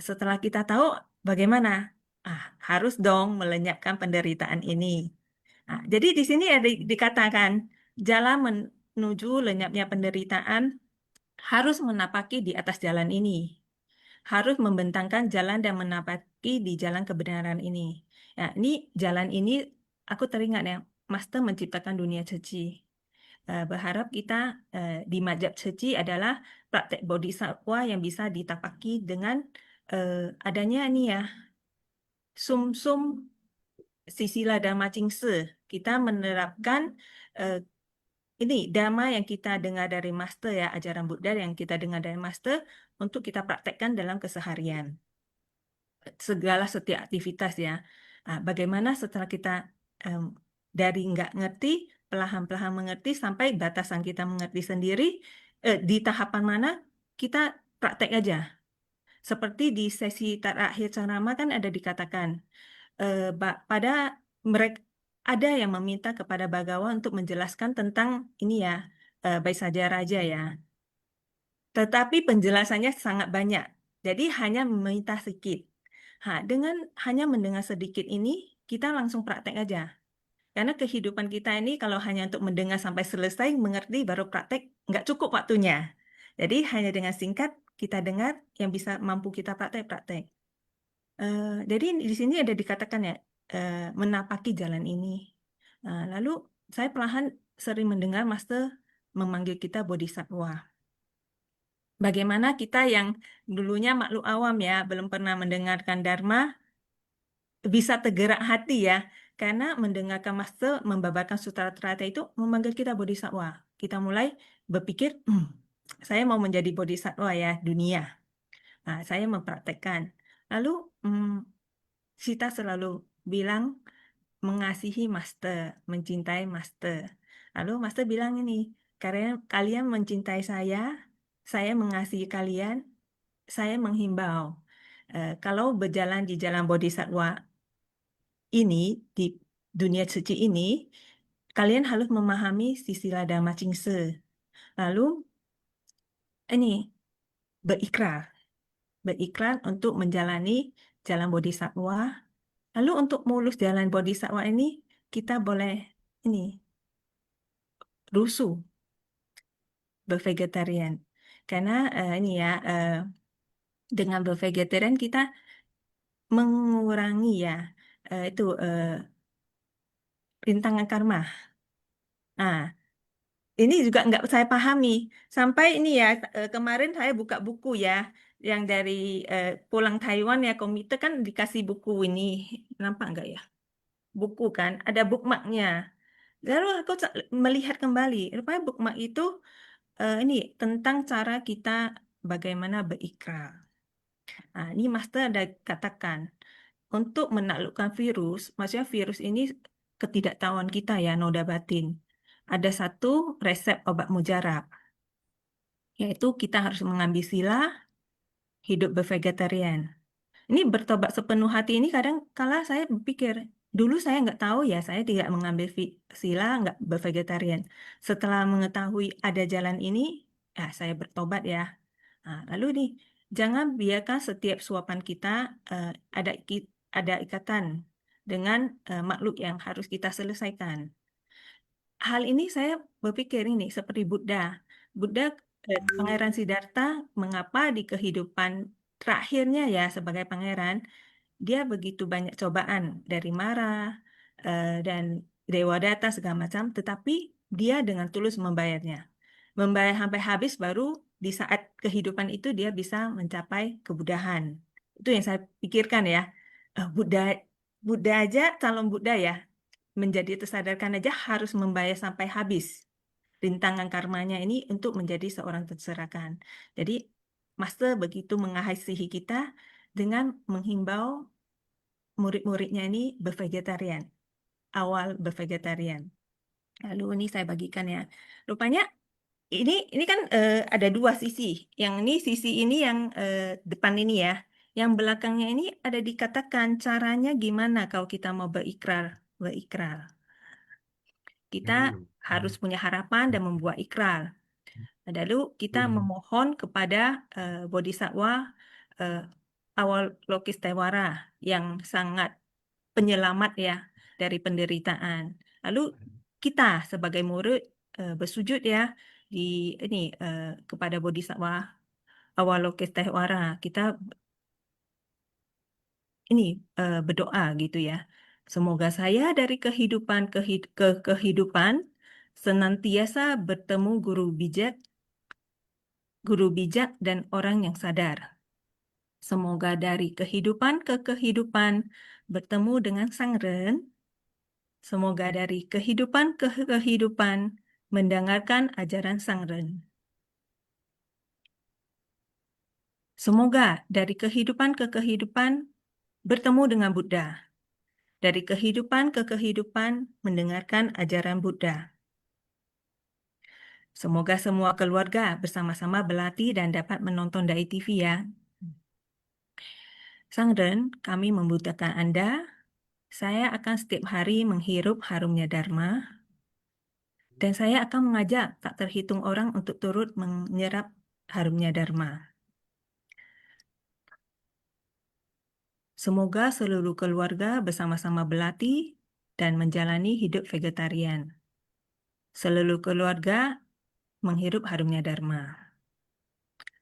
Setelah kita tahu, bagaimana? Harus dong melenyapkan penderitaan ini. Jadi di sini ada dikatakan, jalan menuju lenyapnya penderitaan harus menapaki di atas jalan ini. Harus membentangkan jalan dan menapaki di jalan kebenaran ini. Ini jalan ini, aku teringat ya, Master menciptakan dunia suci. Berharap kita di Majap Suci adalah praktek bodhisattva yang bisa ditapaki dengan adanya ini ya, sum-sum sisila dhamma cingse. Kita menerapkan ini dhamma yang kita dengar dari Master ya, ajaran Buddha yang kita dengar dari Master untuk kita praktekkan dalam keseharian. Setiap aktivitas ya. Bagaimana setelah kita dari nggak ngerti, perlahan-lahan mengerti sampai batasan kita mengerti sendiri, di tahapan mana kita praktek aja. Seperti di sesi terakhir ceramah kan ada dikatakan, pada mereka ada yang meminta kepada Bagawa untuk menjelaskan tentang ini ya, Baisajya Raja ya. Tetapi penjelasannya sangat banyak. Jadi hanya meminta sedikit. Dengan hanya mendengar sedikit ini, kita langsung praktek aja. Karena kehidupan kita ini kalau hanya untuk mendengar sampai selesai, mengerti, baru praktek, nggak cukup waktunya. Jadi hanya dengan singkat, kita dengar, yang bisa mampu kita praktek-praktek. Jadi di sini ada dikatakan ya, menapaki jalan ini. Lalu saya perlahan sering mendengar Master memanggil kita bodhisattva. Bagaimana kita yang dulunya makhluk awam ya, belum pernah mendengarkan Dharma, bisa tergerak hati ya, karena mendengarkan Master membabarkan Sutra Trata itu memanggil kita bodhisattva. Kita mulai berpikir, saya mau menjadi bodhisattva ya, dunia. Saya mempraktekkan. Lalu Sita selalu bilang mengasihi Master, mencintai Master. Lalu Master bilang ini, karena kalian mencintai saya mengasihi kalian, saya menghimbau. Kalau berjalan di jalan bodhisattva ini, di dunia suci ini, kalian harus memahami sila Dhamma Cingse. Lalu, ini, berikrar untuk menjalani jalan bodhisattva. Lalu untuk mulus jalan bodhisattva ini, kita boleh rusuh, bervegetarian. Karena dengan bervegetarian kita mengurangi ya rintangan karma. Ini juga nggak saya pahami. Sampai ini ya, kemarin saya buka buku ya, yang dari pulang Taiwan ya, komite kan dikasih buku ini. Nampak nggak ya? Buku kan, ada bookmarknya. Lalu aku melihat kembali, rupanya bookmark itu ini tentang cara kita bagaimana berikrar. Ini Master ada katakan, untuk menaklukkan virus, maksudnya virus ini ketidaktahuan kita ya, noda batin. Ada satu resep obat mujarab, yaitu kita harus mengambil sila, hidup bervegetarian. Ini bertobat sepenuh hati ini kadang kala saya berpikir, dulu saya nggak tahu ya, saya tidak mengambil sila, nggak bervegetarian. Setelah mengetahui ada jalan ini, ya saya bertobat ya. Lalu nih, jangan biarkan setiap suapan kita ada ikatan dengan makhluk yang harus kita selesaikan. Hal ini saya berpikir ini seperti Buddha. Pangeran Siddhartha, mengapa di kehidupan terakhirnya ya sebagai pangeran, dia begitu banyak cobaan dari Mara dan Dewadatta segala macam, tetapi dia dengan tulus membayarnya. Membayar sampai habis baru di saat kehidupan itu dia bisa mencapai kebudahan. Itu yang saya pikirkan ya. Buddha aja, calon Buddha ya, menjadi tersadarkan aja harus membayar sampai habis rintangan karmanya ini untuk menjadi seorang terserahkan. Jadi Master begitu mengasihi kita dengan menghimbau murid-muridnya ini bervegetarian. Awal bervegetarian. Lalu ini saya bagikan ya. Rupanya ini kan ada dua sisi. Yang ini sisi ini yang depan ini ya. Yang belakangnya ini ada dikatakan caranya gimana kalau kita mau berikrar. Kita harus punya harapan dan membuat ikrar. Lalu kita memohon kepada Bodhisattva Avalokiteshvara yang sangat penyelamat ya dari penderitaan. Lalu kita sebagai murid bersujud ya kepada Bodhisattva Avalokiteshvara. Kita berdoa gitu ya. Semoga saya dari kehidupan ke kehidupan senantiasa bertemu guru bijak dan orang yang sadar. Semoga dari kehidupan ke kehidupan bertemu dengan Sang Ren. Semoga dari kehidupan ke kehidupan mendengarkan ajaran Sang Ren. Semoga dari kehidupan ke kehidupan bertemu dengan Buddha. Dari kehidupan ke kehidupan mendengarkan ajaran Buddha. Semoga semua keluarga bersama-sama berlatih dan dapat menonton dari TV ya. Sangren, kami membutuhkan Anda. Saya akan setiap hari menghirup harumnya Dharma, dan saya akan mengajak tak terhitung orang untuk turut menyerap harumnya Dharma. Semoga seluruh keluarga bersama-sama berlatih dan menjalani hidup vegetarian. Seluruh keluarga menghirup harumnya Dharma.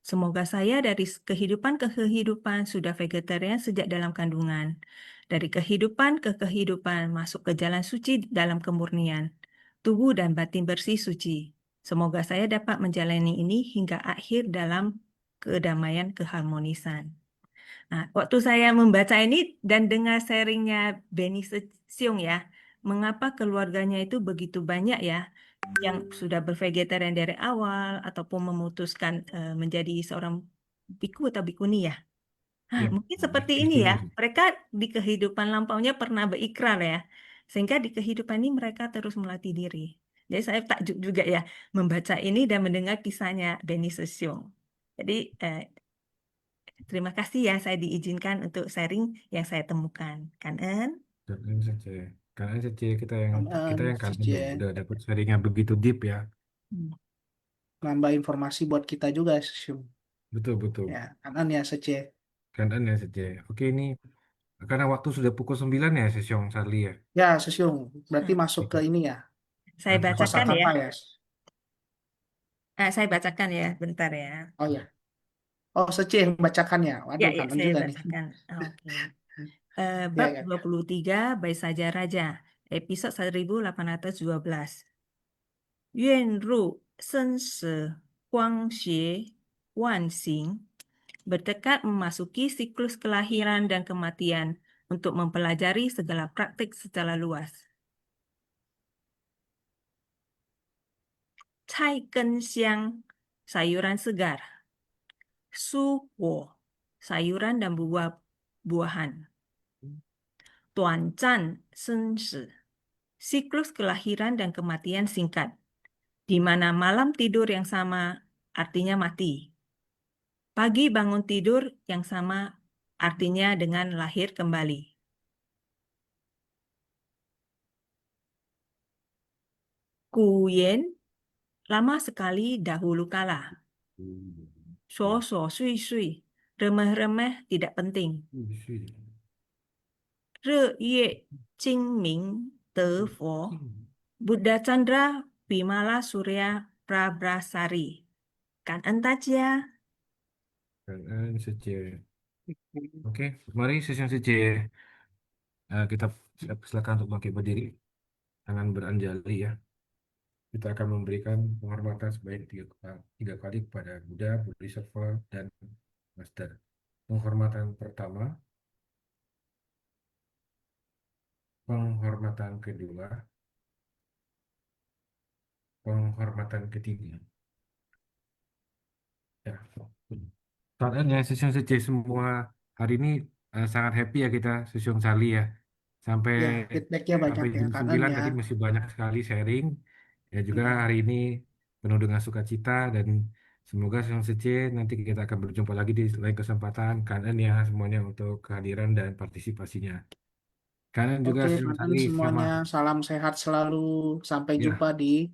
Semoga saya dari kehidupan ke kehidupan sudah vegetarian sejak dalam kandungan. Dari kehidupan ke kehidupan masuk ke jalan suci dalam kemurnian. Tubuh dan batin bersih suci. Semoga saya dapat menjalani ini hingga akhir dalam kedamaian keharmonisan. Nah, waktu saya membaca ini dan dengar sharingnya Benny Seung ya, mengapa keluarganya itu begitu banyak ya, yang sudah bervegetarian dari awal ataupun memutuskan menjadi seorang biku atau bikuni ya. Nah, Ya, mungkin seperti ini ya. Mereka di kehidupan lampaunya pernah berikrar ya. Sehingga di kehidupan ini mereka terus melatih diri. Jadi saya takjub juga ya membaca ini dan mendengar kisahnya Benny Seung. Jadi terima kasih ya saya diizinkan untuk sharing yang saya temukan. Kanen. Kangen saja. Kangen saja kita yang kangen Sece. loh, udah dapat sharingnya begitu deep ya. Nambah informasi buat kita juga, Sium. Betul betul. Ya, kanan ya, Sece. Kangen ya saja. Oke, ini karena waktu sudah pukul 9 ya, Sesyong Charlie ya. Ya, Sesiung. Berarti masuk ke ini ya. Saya Nanti bacakan ya. Kosakata ya. Saya bacakan ya, bentar ya. Oh ya. Oh, Sece yang bacakan ya. Ya, Waduh, ya, kangen saya juga nih. bacakan. Oke. Ya, Bab ya. 23, Baisaja Raja, episode 1812. Yuan Ru Sen Se Huang Xie Wan Xing bertekad memasuki siklus kelahiran dan kematian untuk mempelajari segala praktik secara luas. Cai Ken Xiang, sayuran segar. Su Wo, sayuran dan buah-buahan. Tuan Zhan Sen Shi, siklus kelahiran dan kematian singkat, di mana malam tidur yang sama artinya mati. Pagi bangun tidur yang sama artinya dengan lahir kembali. Kuyen, lama sekali dahulu kala. So so sui sui, remeh-remeh tidak penting. Re Ye Jing Ming De Fo, Buddha Chandra Bimala Surya Prabrasari. Kan entajia. Kangen saja. Oke, mari Sesyong saja. Kita silakan untuk bangkit berdiri, tangan beranjali ya. Kita akan memberikan penghormatan sebanyak tiga kali kepada Buddha, Bodhisattva, dan Master. Penghormatan pertama, penghormatan kedua, penghormatan ketiga. Ya. Soalnya Sesyong saja semua hari ini sangat happy ya kita Sesyong Charlie ya. Sampai Ya, feedbacknya banyak sampai ya, jam kanan 9 ya. tadi masih banyak sekali sharing. Ya juga hari ini penuh dengan sukacita dan semoga Sesyong Sece nanti kita akan berjumpa lagi di lain kesempatan. Kanan ya semuanya untuk kehadiran dan partisipasinya. Kanan juga Oke, Sesyong kanan Charlie semuanya. selamat. Salam sehat selalu. Sampai Ya, jumpa di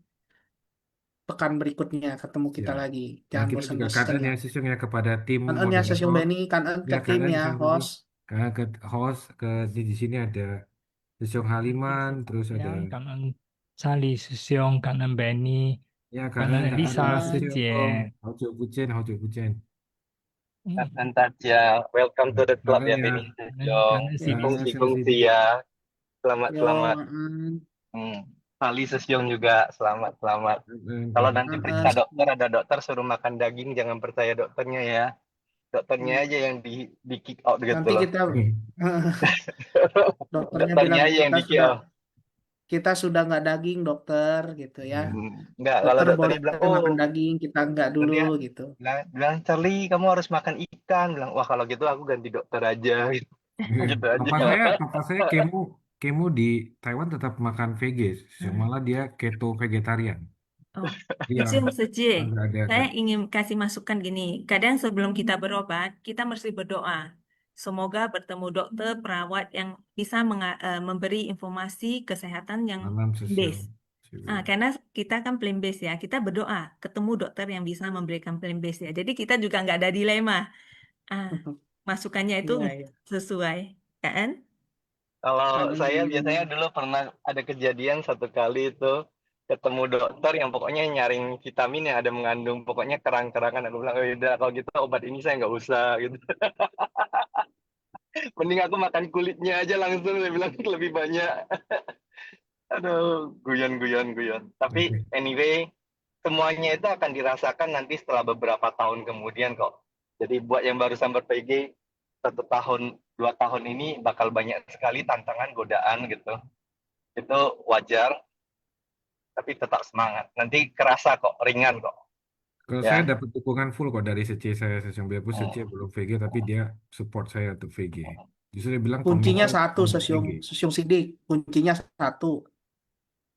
pekan berikutnya. Ketemu kita ya. lagi. Dan Jangan kita juga bosan-bosan kanan ya. ya Sesyong ya kepada tim Kanan ya, Sesiung moderator. Benny. Kanan Ya ke tim kanan ya, Sesyong Charlie. host. Karena ke host di sini ada Sesyong Haliman, terus ada Yang 感恩查理师兄，感恩 Benny， ya 感恩 kanan Elisa ada 师 Kanan. 姐。 Hao Jiu Buchen, Hao Jiu Buchen. Entajia, welcome to the club ya, Kanan ya. Benny 感恩 Sesyong. ，Cindy Kanan Sibung Sesyong sih ya. Selamat, Yo, selamat. kanan. Sali Sesyong juga, selamat, selamat. Kalau nanti periksa dokter, ada dokter suruh makan daging, jangan percaya dokternya ya. Dokternya aja yang di kick out gitu Nanti loh. kita dokternya Dokternya bilang aja yang di kick out. kita sudah nggak daging dokter gitu ya. Enggak, kalau Dokter dokternya boleh bilang, makan daging, kita nggak dulu dokternya gitu. bilang Charlie, kamu harus makan ikan. Bilang, wah kalau gitu aku ganti dokter aja. Gitu aja. Papa saya kemo di Taiwan tetap makan veggie, malah dia keto vegetarian. Oh, Iya, Sesyong Sece, ada saya ingin kasih masukan gini. Kadang sebelum kita berobat, kita mesti berdoa Semoga bertemu dokter, perawat yang bisa memberi informasi kesehatan yang Malam base. Sesiong. Karena kita kan plan base ya, kita berdoa ketemu dokter yang bisa memberikan plan base ya. Jadi kita juga nggak ada dilema. Masukannya itu Iya, iya. sesuai, kan? Kalau Kan saya biasanya dulu pernah ada kejadian satu kali itu ketemu dokter yang pokoknya nyaring vitamin yang ada mengandung pokoknya kerang-kerangan. Aku bilang, oh, yaudah kalau gitu obat ini saya nggak usah gitu. Mending aku makan kulitnya aja langsung, saya bilang lebih banyak. Aduh, guyon. Tapi Oke. anyway, semuanya itu akan dirasakan nanti setelah beberapa tahun kemudian kok. Jadi buat yang barusan ber-PG, 1 tahun, 2 tahun ini bakal banyak sekali tantangan, godaan gitu. Itu wajar, tapi tetap semangat. Nanti kerasa kok, ringan kok. Kalau Ya. saya dapat dukungan full kok dari Seci saya, Sesiong biarpun Seci belum VG, tapi dia support saya untuk VG. Justru dia bilang kuncinya komitmen satu, untuk Sesiong VG. Sidik. Kuncinya satu.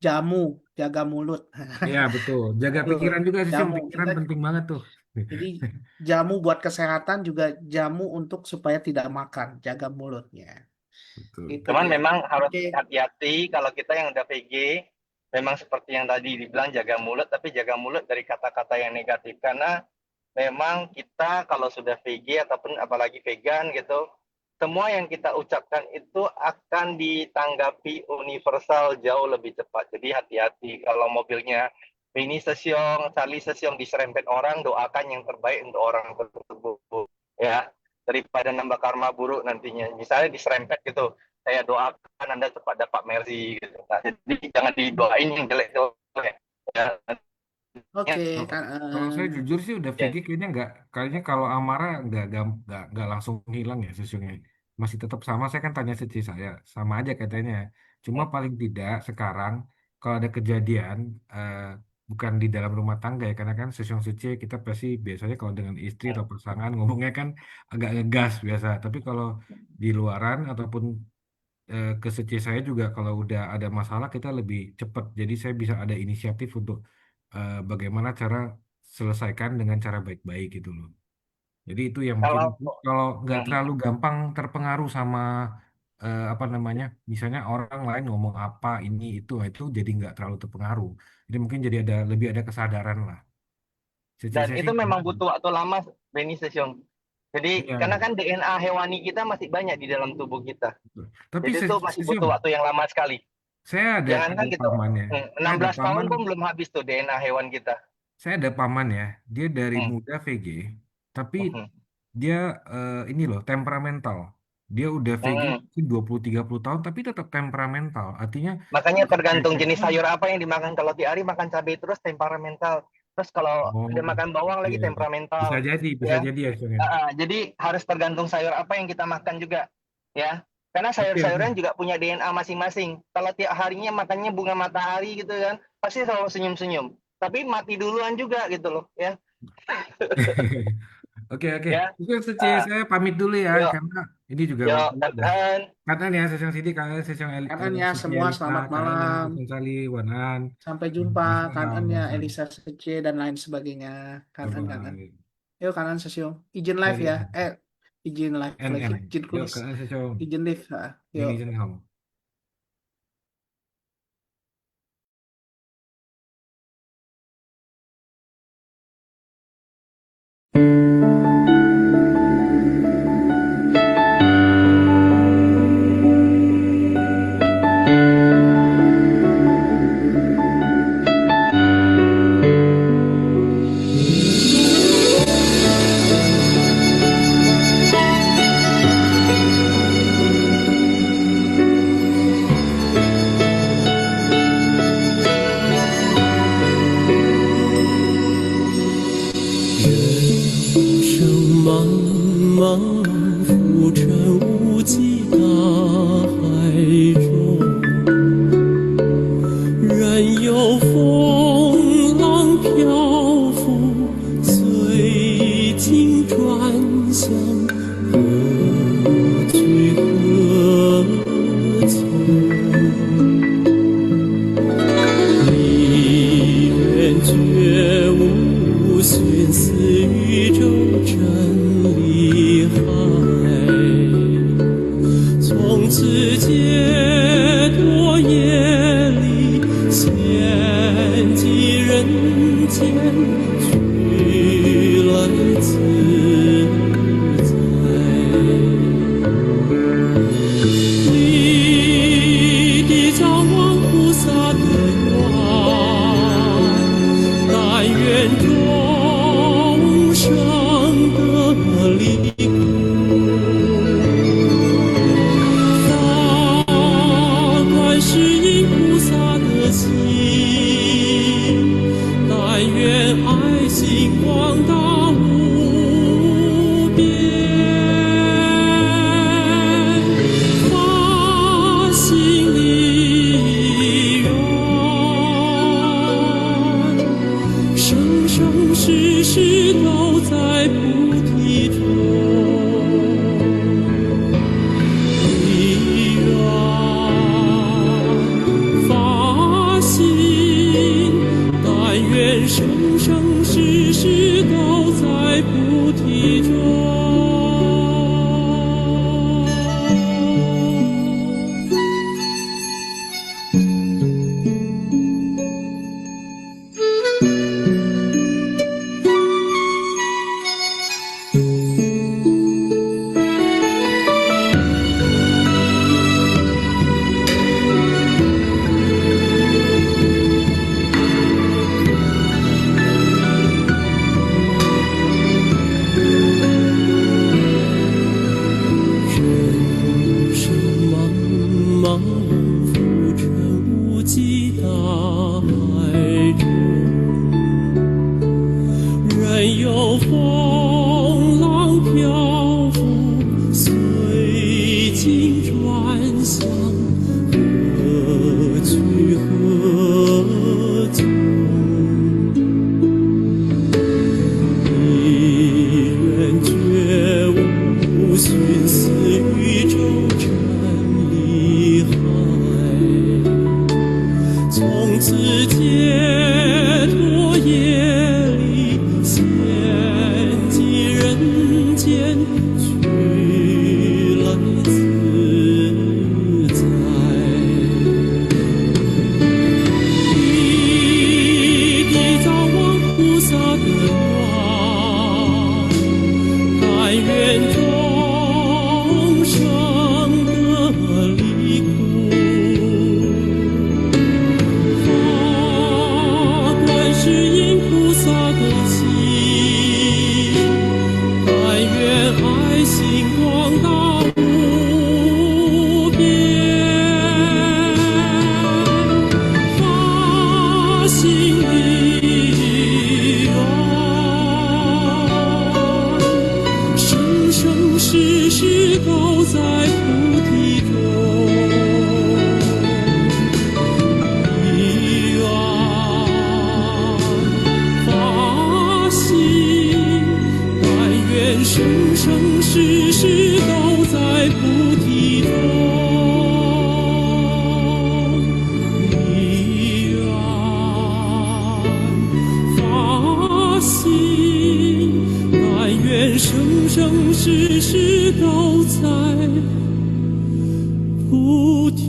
Jamu, jaga mulut. Iya betul, jaga Tuh, pikiran juga Sesiong, jamu. pikiran Kita- penting banget tuh. Jadi jamu buat kesehatan juga jamu untuk supaya tidak makan, jaga mulutnya. Betul. Itu Cuman dia. memang harus Oke. hati-hati kalau kita yang udah VG, memang seperti yang tadi dibilang jaga mulut, tapi jaga mulut dari kata-kata yang negatif. Karena memang kita kalau sudah VG ataupun apalagi vegan gitu, semua yang kita ucapkan itu akan ditanggapi universal jauh lebih cepat. Jadi hati-hati kalau mobilnya ini Sesiong, Charlie Sesiong diserempet orang, doakan yang terbaik untuk orang tersebut. Ya, daripada nambah karma buruk nantinya. Misalnya diserempet gitu, saya doakan Anda cepat dapat mercy gitu. Nah, jadi jangan didoain yang jelek-jelek. Ya. Oke, Kalau saya jujur sih udah VG kayaknya kalau amarah nggak langsung hilang ya Sesiongnya. Masih tetap sama, saya kan tanya Seci saya, sama aja katanya. Cuma paling tidak sekarang kalau ada kejadian bukan di dalam rumah tangga ya, karena kan Sesiong Seci kita pasti biasanya kalau dengan istri atau pasangan ngomongnya kan agak ngegas biasa. Tapi kalau di luaran ataupun ke Seci saya juga kalau udah ada masalah kita lebih cepat. Jadi saya bisa ada inisiatif untuk bagaimana cara selesaikan dengan cara baik-baik gitu loh. Jadi itu yang mungkin kalau nggak terlalu gampang terpengaruh sama apa namanya, misalnya orang lain ngomong apa ini itu jadi nggak terlalu terpengaruh. Jadi mungkin jadi lebih ada kesadaran lah. Dan Saya itu sih memang gimana? butuh waktu lama, Benny Sesiong. Jadi Iya. karena kan DNA hewani kita masih banyak di dalam tubuh kita. Tapi Jadi itu masih butuh waktu yang lama sekali. saya ada Jangankan gitu, pamannya. 16 tahun pun belum habis tuh DNA hewan kita. Saya ada paman ya, dia dari muda VG, tapi dia ini loh temperamental. Dia udah VG mungkin 20-30 tahun tapi tetap temperamental. Artinya Makanya tergantung jenis sayur apa yang dimakan. Kalau tiap hari makan cabai terus temperamental. Terus kalau ada makan bawang lagi iya. temperamental. Bisa jadi ya. Jadi harus tergantung sayur apa yang kita makan juga, ya. Karena sayur-sayuran juga punya DNA masing-masing. Kalau tiap harinya makannya bunga matahari gitu kan, pasti selalu senyum-senyum. Tapi mati duluan juga gitu loh, ya. Oke. Ya. Itu Seci, saya pamit dulu ya, karena ini juga Katan ya, Sesiong Sidik, Sesiong Kanan ya semua, selamat malam. Sali, Wanan. Sampai jumpa, kanan ya Elisa Sece dan lain sebagainya. Kanan. Yuk kanan Sesiong. Izin live ya. Izin live lagi. Izin kulis. Izin live. Yuk.玄思宇宙真理海。离苦。法观世音菩萨的心，但愿爱心广大无边。生世世都在菩提中，离愿发心，但愿生生世世都在菩提中。任由风浪漂浮，随境转向，何去何从？一愿觉悟，寻思宇宙真理海，从此解脱业力，现进人间，去来自在。依地藏王菩萨的愿，但愿众生得离苦。法观世音菩萨的心，但愿爱心广大无边，发心离愿，生生世世都在菩提中。离愿发心，但愿生生世世都在菩提中。离愿发心，但愿生生世世都在菩提